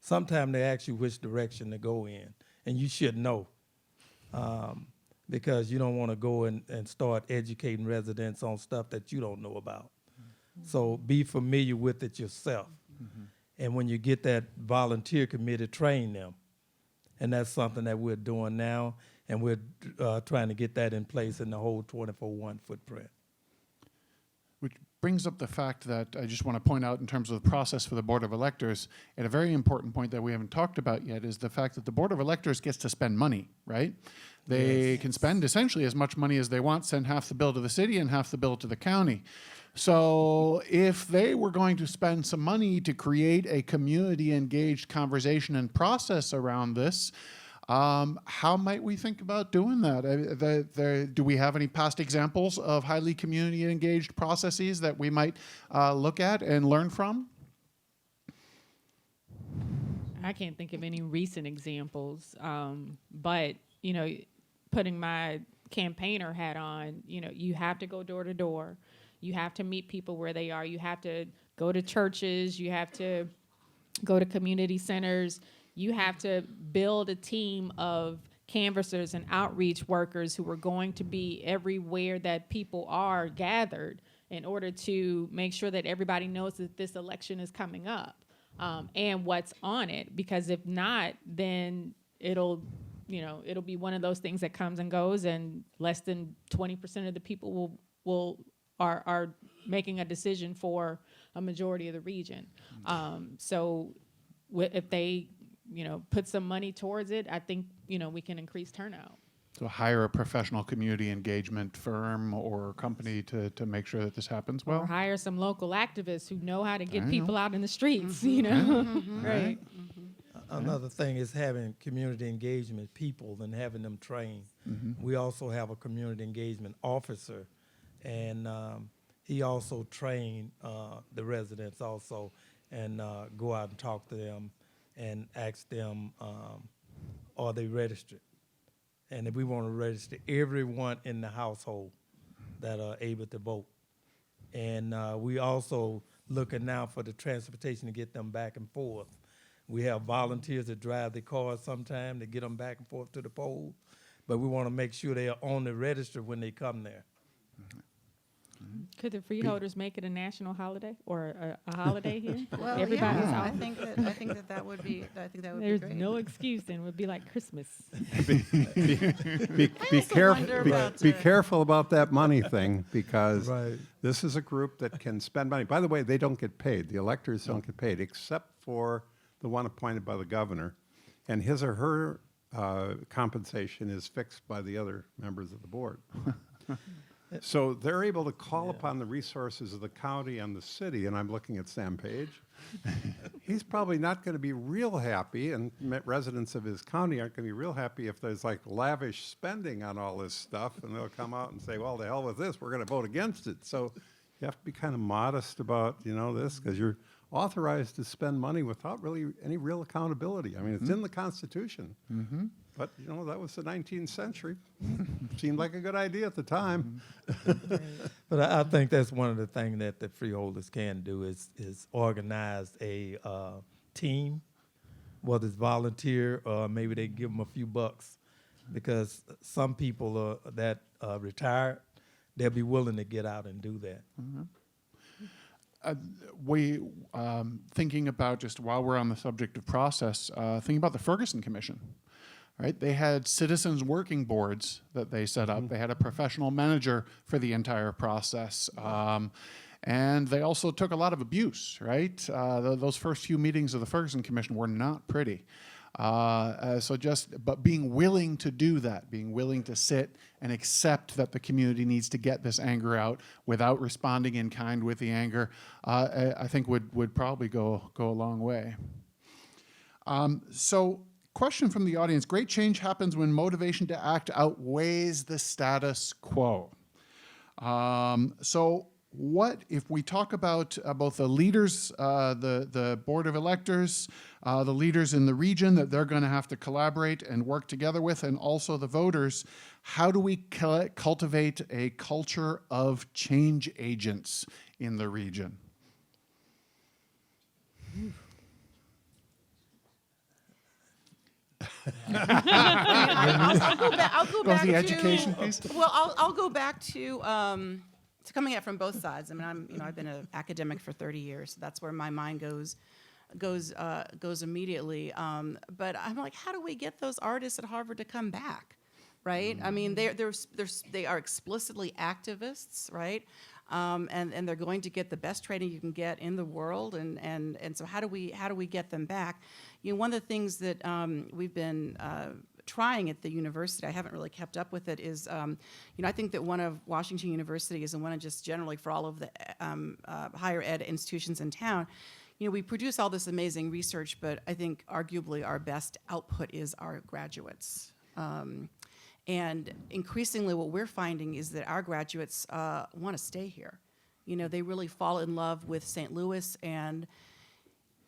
sometimes they ask you which direction to go in, and you should know, because you don't want to go and start educating residents on stuff that you don't know about. So be familiar with it yourself. And when you get that volunteer committee, train them. And that's something that we're doing now, and we're trying to get that in place in the whole 24-1 footprint. Which brings up the fact that I just want to point out in terms of the process for the Board of Electors, and a very important point that we haven't talked about yet is the fact that the Board of Electors gets to spend money, right? They can spend essentially as much money as they want, send half the bill to the city and half the bill to the county. So if they were going to spend some money to create a community-engaged conversation and process around this, how might we think about doing that? Do we have any past examples of highly community-engaged processes that we might look at and learn from? I can't think of any recent examples, but, you know, putting my campaigner hat on, you know, you have to go door to door. You have to meet people where they are. You have to go to churches. You have to go to community centers. You have to build a team of canvassers and outreach workers who are going to be everywhere that people are gathered in order to make sure that everybody knows that this election is coming up and what's on it. Because if not, then it'll be one of those things that comes and goes, and less than 20% of the people are making a decision for a majority of the region. So if they, put some money towards it, I think, we can increase turnout. So hire a professional community engagement firm or company to make sure that this happens well? Or hire some local activists who know how to get people out in the streets, Right. Another thing is having community engagement people and having them trained. We also have a community engagement officer, and he also trained the residents also, and go out and talk to them and ask them, are they registered? And if we want to register everyone in the household that are able to vote. And we also looking now for the transportation to get them back and forth. We have volunteers that drive their cars sometime to get them back and forth to the polls, but we want to make sure they are on the register when they come there. Could the freeholders make it a national holiday or a holiday here? Well, Everybody's yeah, off. I think that would be There's great. no excuse, then. It would be like Christmas. Be wonder about, careful about that money thing, because Right. this is a group that can spend money. By the way, they don't get paid. The electors don't get paid, except for the one appointed by the governor, and his or her compensation is fixed by the other members of the board. So they're able to call upon the resources of the county and the city, and I'm looking at Sam Page. He's probably not going to be real happy, and residents of his county aren't going to be real happy if there's like lavish spending on all this stuff, and they'll come out and say, well, the hell with this, we're going to vote against it. So you have to be kind of modest about, this, because you're authorized to spend money without really any real accountability. I mean, it's in the Constitution. But, you know, that was the 19th century. Seemed like a good idea at the time. But I think that's one of the things that the freeholders can do is organize a team, whether it's volunteer or maybe they give them a few bucks, because some people that retired, they'll be willing to get out and do that. We, thinking about, just while we're on the subject of process, thinking about the Ferguson Commission, right? They had citizens working boards that they set up. They had a professional manager for the entire process. And they also took a lot of abuse, right? Those first few meetings of the Ferguson Commission were not pretty. But being willing to do that, being willing to sit and accept that the community needs to get this anger out without responding in kind with the anger, I think would probably go a long way. So, question from the audience: great change happens when motivation to act outweighs the status quo. So, what if we talk about both the leaders, the Board of Electors, the leaders in the region that they're going to have to collaborate and work together with, and also the voters? How do we cultivate a culture of change agents in the region? I'll go Both back the to education piece? Well, I'll go back to coming at from both sides. I mean, I've been an academic for 30 years, so that's where my mind goes immediately. But I'm like, how do we get those artists at Harvard to come back, right? I mean, they are explicitly activists, right? And they're going to get the best training you can get in the world, and so how do we get them back? You know, one of the things that we've been trying at the university, I haven't really kept up with it, is, I think that one of Washington University is, and one of just generally for all of the higher ed institutions in town, we produce all this amazing research, but I think arguably our best output is our graduates. And increasingly what we're finding is that our graduates want to stay here. They really fall in love with St. Louis and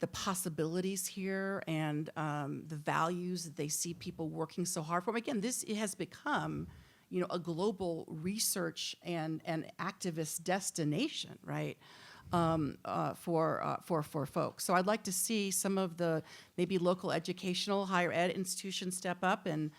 the possibilities here, and the values that they see people working so hard for. Again, it has become, a global research and activist destination, right? For folks. So I'd like to see some of the maybe local educational higher ed institutions step up and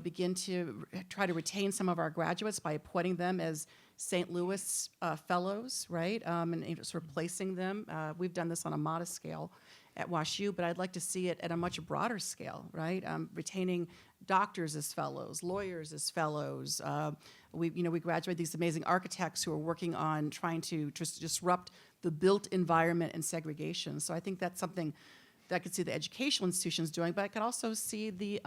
begin to try to retain some of our graduates by appointing them as St. Louis fellows, right? And sort of placing them. We've done this on a modest scale at WashU, but I'd like to see it at a much broader scale, right? Retaining doctors as fellows, lawyers as fellows. We graduate these amazing architects who are working on trying to just disrupt the built environment and segregation. So I think that's something that I could see the educational institutions doing, but I could also see the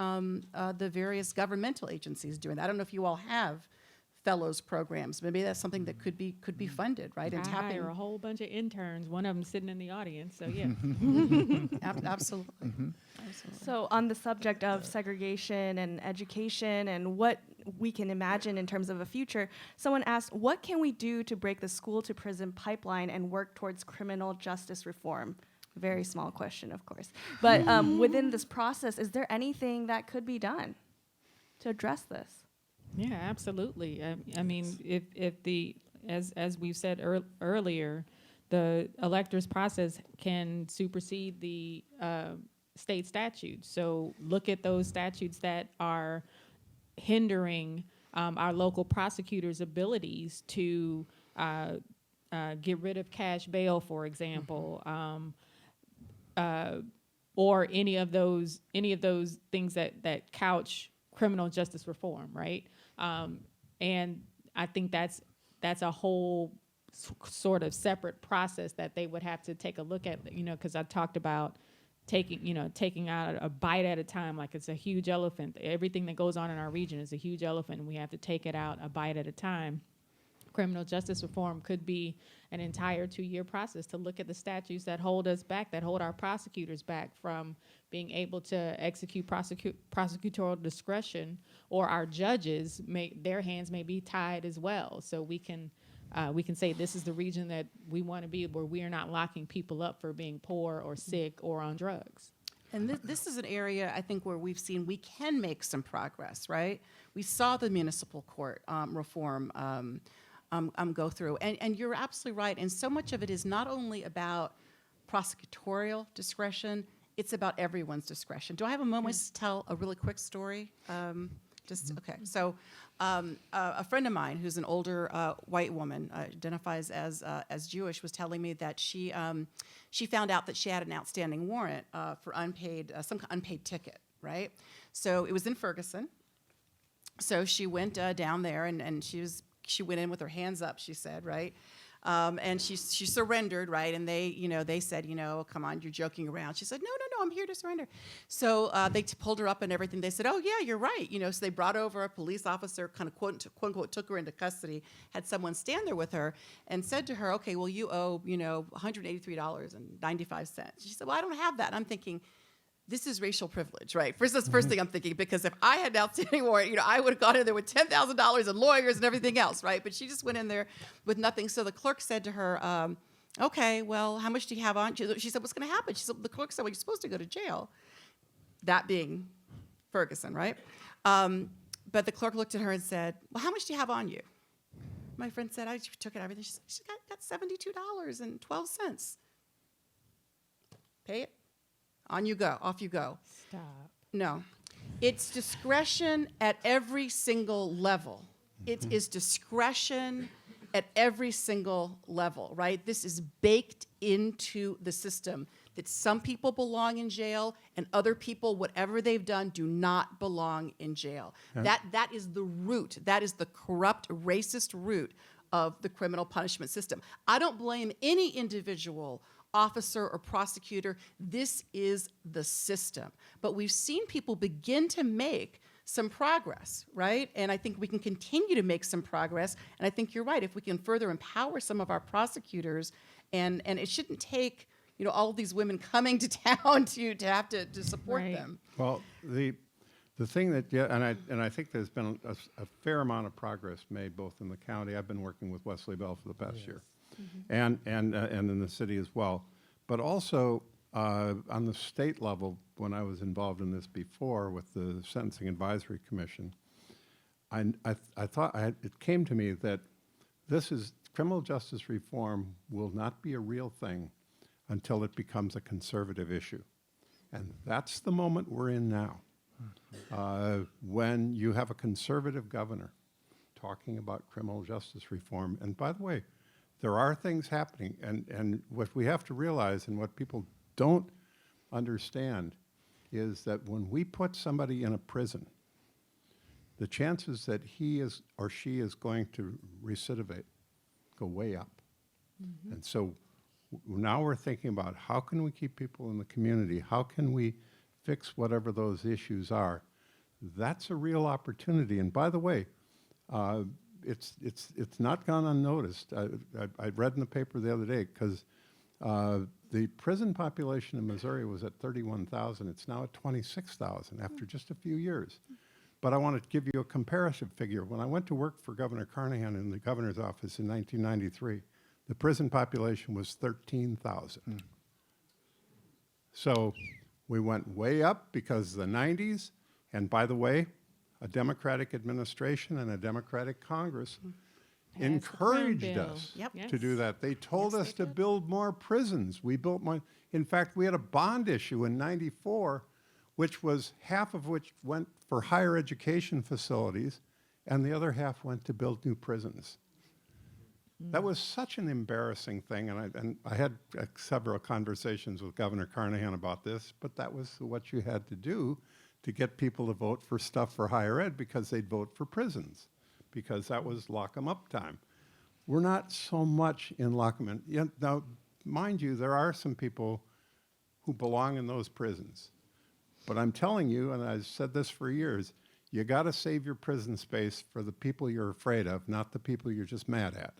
various governmental agencies doing that. I don't know if you all have fellows programs. Maybe that's something that could be funded, right? And I tapping hire a whole bunch of interns. One of them sitting in the audience. So yeah. absolutely. Absolutely. So on the subject of segregation and education and what we can imagine in terms of a future, someone asked, what can we do to break the school to prison pipeline and work towards criminal justice reform? Very small question, of course. But within this process, is there anything that could be done to address this? Yeah, absolutely. I mean, if as we've said earlier, the electors process can supersede the state statutes. So look at those statutes that are hindering our local prosecutors' abilities to get rid of cash bail, for example, or any of those things that couch criminal justice reform, right? And I think that's a whole sort of separate process that they would have to take a look at, because I talked about taking out a bite at a time, like it's a huge elephant. Everything that goes on in our region is a huge elephant, and we have to take it out a bite at a time. Criminal justice reform could be an entire 2-year process to look at the statutes that hold us back, that hold our prosecutors back from being able to execute prosecutorial discretion, or our judges, their hands may be tied as well. So we can we can say this is the region that we want to be, where we are not locking people up for being poor or sick or on drugs. And this is an area, I think, where we've seen we can make some progress, right? We saw the municipal court reform go through. And you're absolutely right. And so much of it is not only about prosecutorial discretion, it's about everyone's discretion. Do I have a moment to tell a really quick story? Okay. So a friend of mine who's an older white woman, identifies as Jewish, was telling me that she found out that she had an outstanding warrant for some unpaid ticket, right? So it was in Ferguson. So she went down there and she went in with her hands up, she said, right? And she surrendered, right? And they said, come on, you're joking around. She said, no, I'm here to surrender. So they pulled her up and everything. They said, oh yeah, you're right. So they brought over a police officer, kind of quote unquote, took her into custody, had someone stand there with her and said to her, okay, well, you owe, $183.95. She said, well, I don't have that. And I'm thinking, this is racial privilege, right? That's the first thing I'm thinking, because if I had an outstanding warrant, I would have gone in there with $10,000 and lawyers and everything else, right? But she just went in there with nothing. So the clerk said to her, okay, well, how much do you have on? She said, what's going to happen? She said, the clerk said, well, you're supposed to go to jail. That being Ferguson, right? But the clerk looked at her and said, well, how much do you have on you? My friend said, I took it, everything. She said, she got $72.12. Pay it. On you go. Off you go. Stop. No. It's discretion at every single level. It is discretion at every single level, right? This is baked into the system, that some people belong in jail and other people, whatever they've done, do not belong in jail. That is the root. That is the corrupt, racist root of the criminal punishment system. I don't blame any individual officer or prosecutor. This is the system. But we've seen people begin to make some progress, right? And I think we can continue to make some progress. And I think you're right. If we can further empower some of our prosecutors, and it shouldn't take all of these women coming to town to have to support them. Well, the thing that, and I think there's been a fair amount of progress made both in the county. I've been working with Wesley Bell for the past year. And in the city as well. But also on the state level, when I was involved in this before with the Sentencing Advisory Commission, I thought it came to me that criminal justice reform will not be a real thing until it becomes a conservative issue. And that's the moment we're in now. When you have a conservative governor talking about criminal justice reform, and by the way, there are things happening, and what we have to realize and what people don't understand is that when we put somebody in a prison, the chances that he is or she is going to recidivate go way up. And so now we're thinking about how can we keep people in the community? How can we fix whatever those issues are? That's a real opportunity. And by the way, it's not gone unnoticed. I read in the paper the other day, because the prison population in Missouri was at 31,000. It's now at 26,000 after just a few years. But I want to give you a comparative figure. When I went to work for Governor Carnahan in the governor's office in 1993, the prison population was 13,000. So we went way up because of the 90s. And by the way, a Democratic administration and a Democratic Congress encouraged us to do that. They told us to build more prisons. We built more. In fact, we had a bond issue in '94, which was half of which went for higher education facilities, and the other half went to build new prisons. That was such an embarrassing thing, and I had several conversations with Governor Carnahan about this, but that was what you had to do to get people to vote for stuff for higher ed, because they'd vote for prisons, because that was lock 'em up time. We're not so much in lock 'em in. Now, mind you, there are some people who belong in those prisons. But I'm telling you, and I've said this for years, you got to save your prison space for the people you're afraid of, not the people you're just mad at.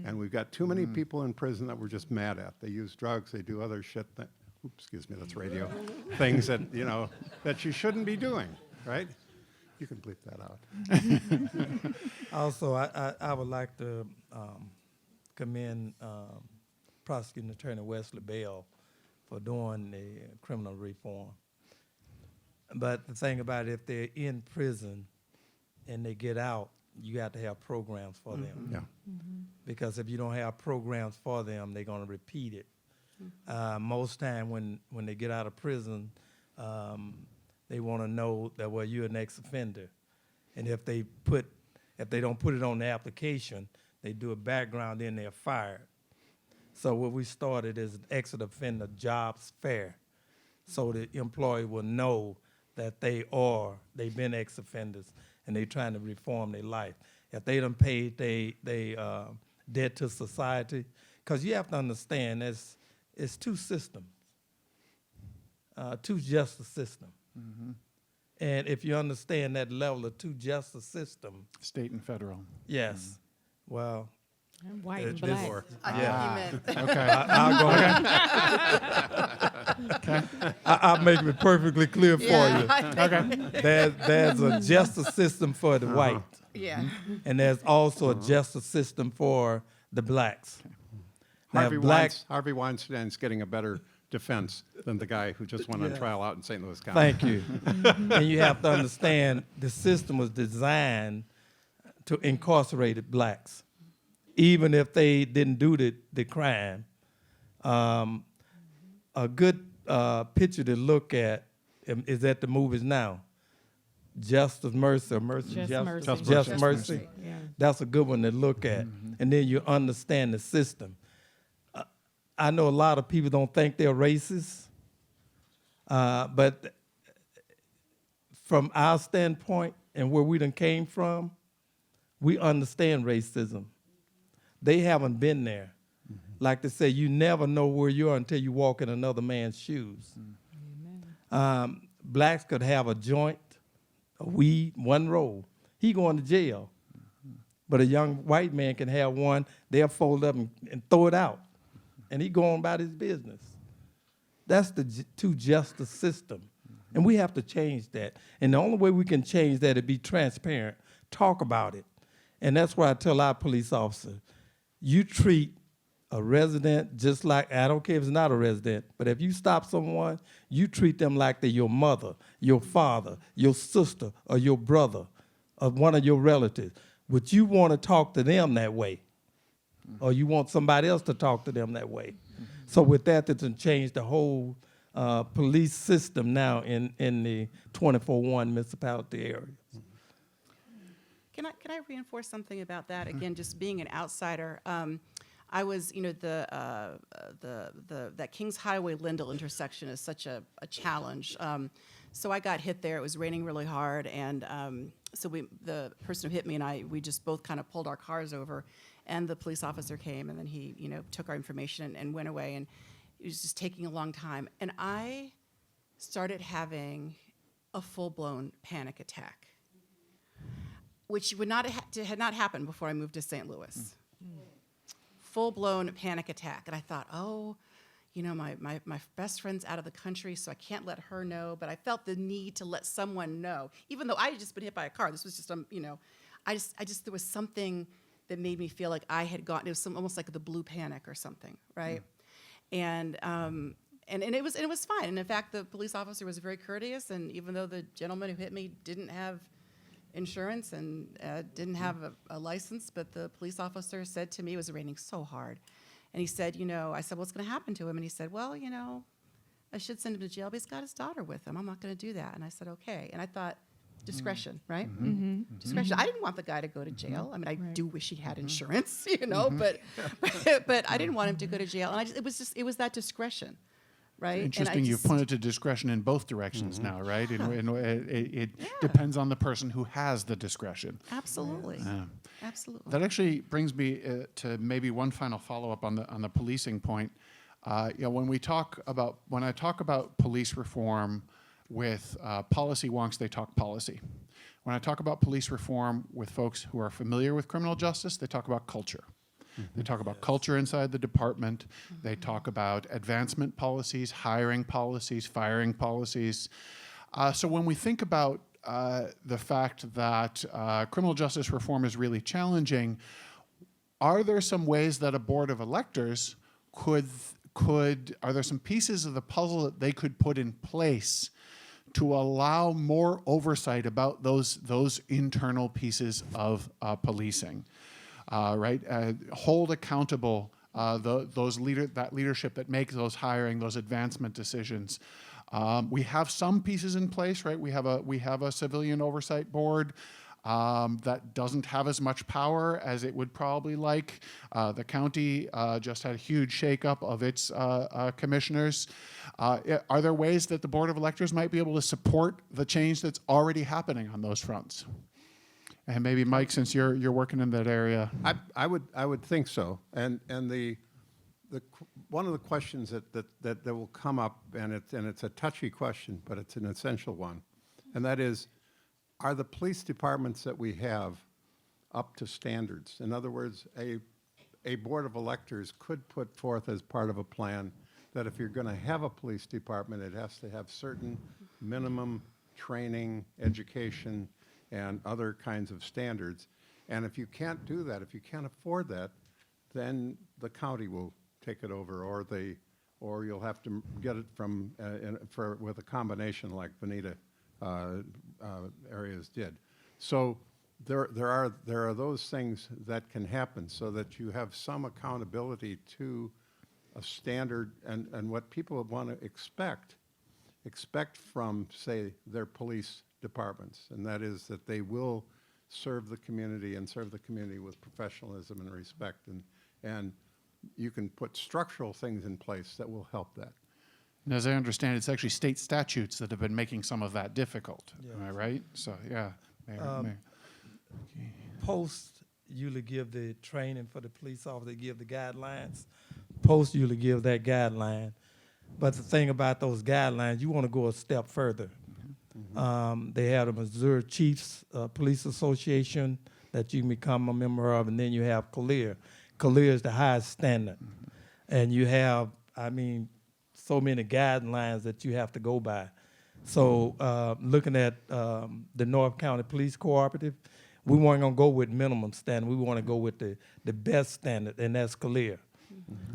And we've got too many people in prison that we're just mad at. They use drugs, they do other shit that, oops, excuse me, that's radio, things that, that you shouldn't be doing, right? You can bleep that out. Also, I would like to commend Prosecuting Attorney Wesley Bell for doing the criminal reform. But the thing about it, if they're in prison and they get out, you have to have programs for them. Yeah. Because if you don't have programs for them, they're going to repeat it. Most time when they get out of prison, they want to know that, well, you're an ex-offender. And if they don't put it on the application, they do a background, then they're fired. So what we started is an ex-offender jobs fair, so the employee will know that they've been ex-offenders and they're trying to reform their life. If they done paid they debt to society, because you have to understand it's two systems, two justice systems. And if you understand that level of two justice system, State and federal. yes, well, And white and this- black. I think you meant. Okay. I'll make it perfectly clear for you. Okay. There's a justice system for the white, Yeah. and there's also a justice system for the blacks. Now, Harvey Weinstein's getting a better defense than the guy who just went on trial out in St. Louis County. Thank you. And you have to understand the system was designed to incarcerate blacks, even if they didn't do the crime. A good picture to look at is at the movies now. Justice Mercy, or Mercy Just Justice. Mercy. Just Mercy. Yeah. That's a good one to look at. And then you understand the system. I know a lot of people don't think they're racist, but from our standpoint and where we done came from, we understand racism. They haven't been there. Like they say, you never know where you are until you walk in another man's shoes. Blacks could have a joint, a weed, one roll. He going to jail. But a young white man can have one, they'll fold up and throw it out. And he going about his business. That's the two justice system. And we have to change that. And the only way we can change that is be transparent, talk about it. And that's why I tell our police officers, you treat a resident just like, I don't care if it's not a resident, but if you stop someone, you treat them like they're your mother, your father, your sister, or your brother, or one of your relatives. Would you want to talk to them that way? Or you want somebody else to talk to them that way? So with that, it's changed the whole police system now in the 24-1 municipality area. Can I reinforce something about that? Again, just being an outsider. I was, that Kings Highway Lindell intersection is such a challenge. So I got hit there. It was raining really hard, and so the person who hit me and we just both kind of pulled our cars over, and the police officer came, and then he, took our information and went away, and it was just taking a long time. And I started having a full-blown panic attack, which had not happened before I moved to St. Louis. Full-blown panic attack. And I thought, my best friend's out of the country, so I can't let her know. But I felt the need to let someone know, even though I had just been hit by a car. This was just, there was something that made me feel like I had gotten, it was almost like the blue panic or something, right? And it was fine. And in fact, the police officer was very courteous. And even though the gentleman who hit me didn't have insurance and didn't have a license, but the police officer said to me, it was raining so hard, and he said, I said, what's going to happen to him? And he said, well, I should send him to jail, but he's got his daughter with him. I'm not going to do that. And I said, okay. And I thought, discretion, right? Discretion. I didn't want the guy to go to jail. I mean, I do wish he had insurance, but I didn't want him to go to jail. And it was that discretion. Right? Interesting. You've pointed to discretion in both directions now, right? And it depends on the person who has the discretion. Absolutely. Absolutely. That actually brings me to maybe one final follow-up on the policing point. When I talk about police reform with policy wonks, they talk policy. When I talk about police reform with folks who are familiar with criminal justice, they talk about culture. They talk about culture inside the department. They talk about advancement policies, hiring policies, firing policies. So when we think about the fact that criminal justice reform is really challenging, are there some ways that a Board of Electors are there some pieces of the puzzle that they could put in place to allow more oversight about those internal pieces of policing, right? Hold accountable that leadership that makes those hiring, those advancement decisions. We have some pieces in place, right? We have a civilian oversight board that doesn't have as much power as it would probably like. The county just had a huge shakeup of its commissioners. Are there ways that the Board of Electors might be able to support the change that's already happening on those fronts? And maybe Mike, since you're working in that area. I would think so. And one of the questions that will come up, and it's a touchy question, but it's an essential one, and that is, are the police departments that we have up to standards? In other words, a Board of Electors could put forth as part of a plan that if you're going to have a police department, it has to have certain minimum training, education, and other kinds of standards. And if you can't do that, if you can't afford that, then the county will take it over, or you'll have to get it from with a combination like Veneta areas did. So there are those things that can happen, so that you have some accountability to a standard and what people want to expect from, say, their police departments, and that is that they will serve the community and serve the community with professionalism and respect, and you can put structural things in place that will help that. And as I understand, it's actually state statutes that have been making some of that difficult. Yes. Am I right? So, yeah. Mayor. Post usually give the training for the police officer, they give the guidelines. Post usually give that guideline. But the thing about those guidelines, you want to go a step further. They have the Missouri Chiefs Police Association that you can become a member of, and then you have CALER. CALER is the highest standard. And you have, so many guidelines that you have to go by. So looking at the North County Police Cooperative, we weren't going to go with minimum standard. We want to go with the best standard, and that's CALER.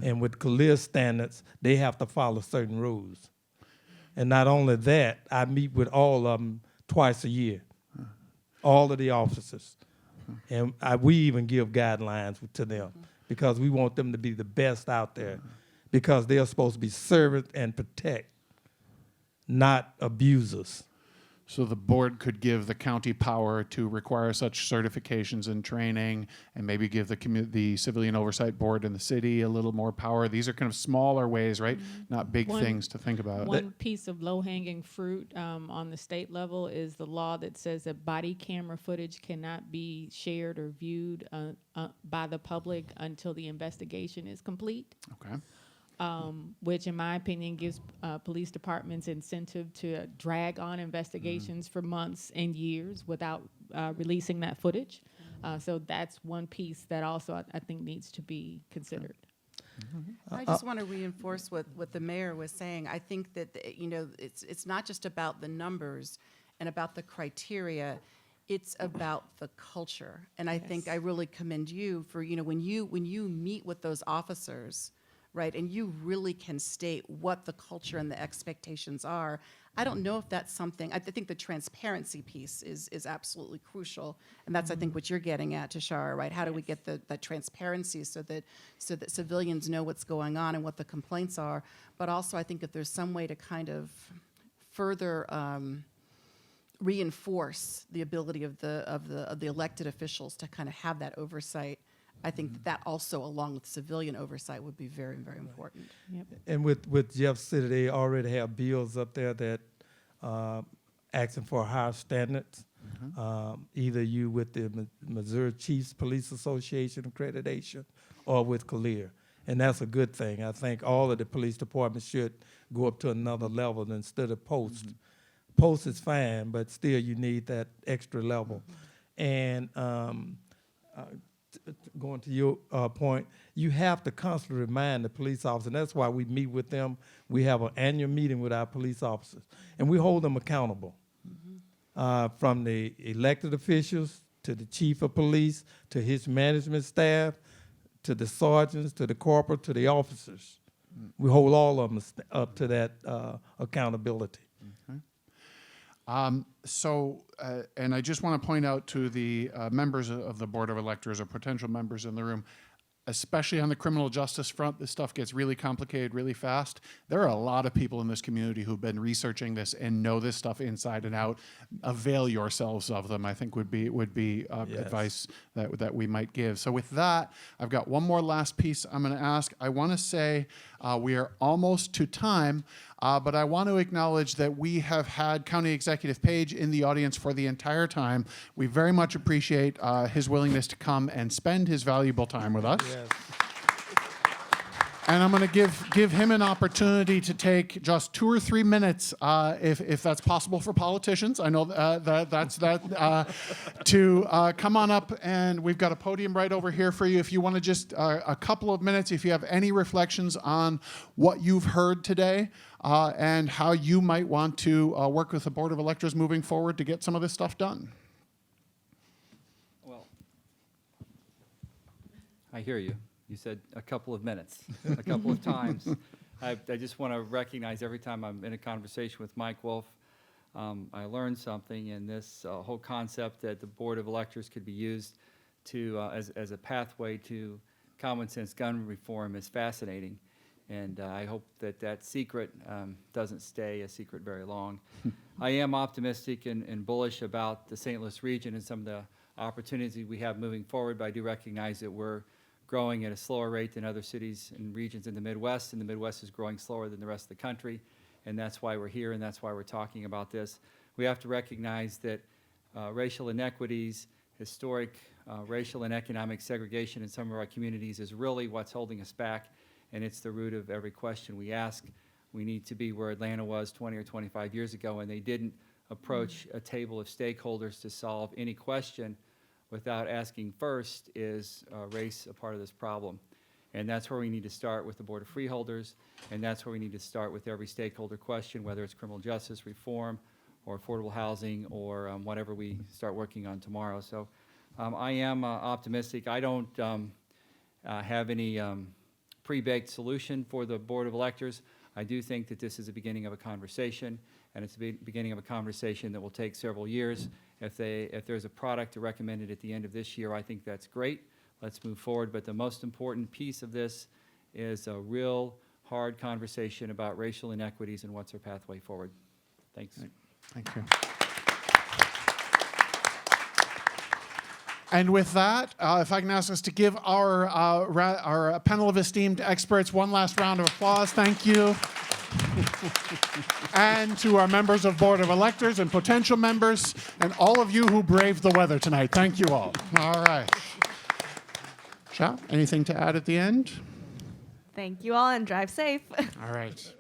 And with CALER standards, they have to follow certain rules. And not only that, I meet with all of them twice a year, all of the officers. And we even give guidelines to them because we want them to be the best out there, because they're supposed to be serve and protect, not abusers. So the board could give the county power to require such certifications and training, and maybe give the civilian oversight board in the city a little more power. These are kind of smaller ways, right? Not big things to think about. One piece of low-hanging fruit on the state level is the law that says that body camera footage cannot be shared or viewed by the public until the investigation is complete. Okay. Which in my opinion gives police departments incentive to drag on investigations for months and years without releasing that footage. So that's one piece that also I think needs to be considered. I just want to reinforce what the mayor was saying. I think that it's not just about the numbers and about the criteria. It's about the culture, and I think I really commend you for when you meet with those officers, right, and you really can state what the culture and the expectations are. I don't know if that's something, I think the transparency piece is absolutely crucial, and that's I think what you're getting at, Tashara, right? How do we get the transparency so that civilians know what's going on and what the complaints are? But also I think if there's some way to kind of further reinforce the ability of the elected officials to kind of have that oversight, I think that also, along with civilian oversight, would be very, very important. Yep. And with Jeff City, they already have bills up there that asking for higher standards. Either you with the Missouri Chiefs Police Association accreditation or with CALER. And that's a good thing. I think all of the police departments should go up to another level instead of post. Post is fine, but still you need that extra level. And going to your point, you have to constantly remind the police officers, and that's why we meet with them. We have an annual meeting with our police officers, and we hold them accountable. from the elected officials to the chief of police to his management staff to the sergeants to the corporal to the officers. We hold all of them up to that accountability. And I just want to point out to the members of the Board of Electors or potential members in the room, especially on the criminal justice front, this stuff gets really complicated really fast. There are a lot of people in this community who've been researching this and know this stuff inside and out. Avail yourselves of them, I think would be Yes. advice that we might give. So with that, I've got one more last piece I'm going to ask. I want to say we are almost to time, but I want to acknowledge that we have had County Executive Page in the audience for the entire time. We very much appreciate his willingness to come and spend his valuable time with us. Yes. And I'm going to give him an opportunity to take just 2 or 3 minutes, if that's possible for politicians. I know to come on up, and we've got a podium right over here for you. If you want to just a couple of minutes, if you have any reflections on what you've heard today and how you might want to work with the Board of Electors moving forward to get some of this stuff done. Well, I hear you. You said a couple of minutes, a couple of times. I just want to recognize every time I'm in a conversation with Mike Wolf, I learned something, and this whole concept that the Board of Electors could be used to as a pathway to common sense gun reform is fascinating. And I hope that that secret doesn't stay a secret very long. I am optimistic and bullish about the St. Louis region and some of the opportunities we have moving forward, but I do recognize that we're growing at a slower rate than other cities and regions in the Midwest, and the Midwest is growing slower than the rest of the country, and that's why we're here, and that's why we're talking about this. We have to recognize that racial inequities, historic racial and economic segregation in some of our communities is really what's holding us back, and it's the root of every question we ask. We need to be where Atlanta was 20 or 25 years ago, and they didn't approach a table of stakeholders to solve any question without asking first, is race a part of this problem? And that's where we need to start with the Board of Freeholders, and that's where we need to start with every stakeholder question, whether it's criminal justice reform or affordable housing or whatever we start working on tomorrow. So I am optimistic. I don't have any pre-baked solution for the Board of Electors. I do think that this is the beginning of a conversation, and it's the beginning of a conversation that will take several years. If there's a product recommended at the end of this year, I think that's great. Let's move forward. But the most important piece of this is a real hard conversation about racial inequities and what's our pathway forward. Thanks. Thank you. And with that, if I can ask us to give our panel of esteemed experts one last round of applause. Thank you. And to our members of Board of Electors and potential members, and all of you who braved the weather tonight. Thank you all. All right. Sha, anything to add at the end? Thank you all and drive safe. All right.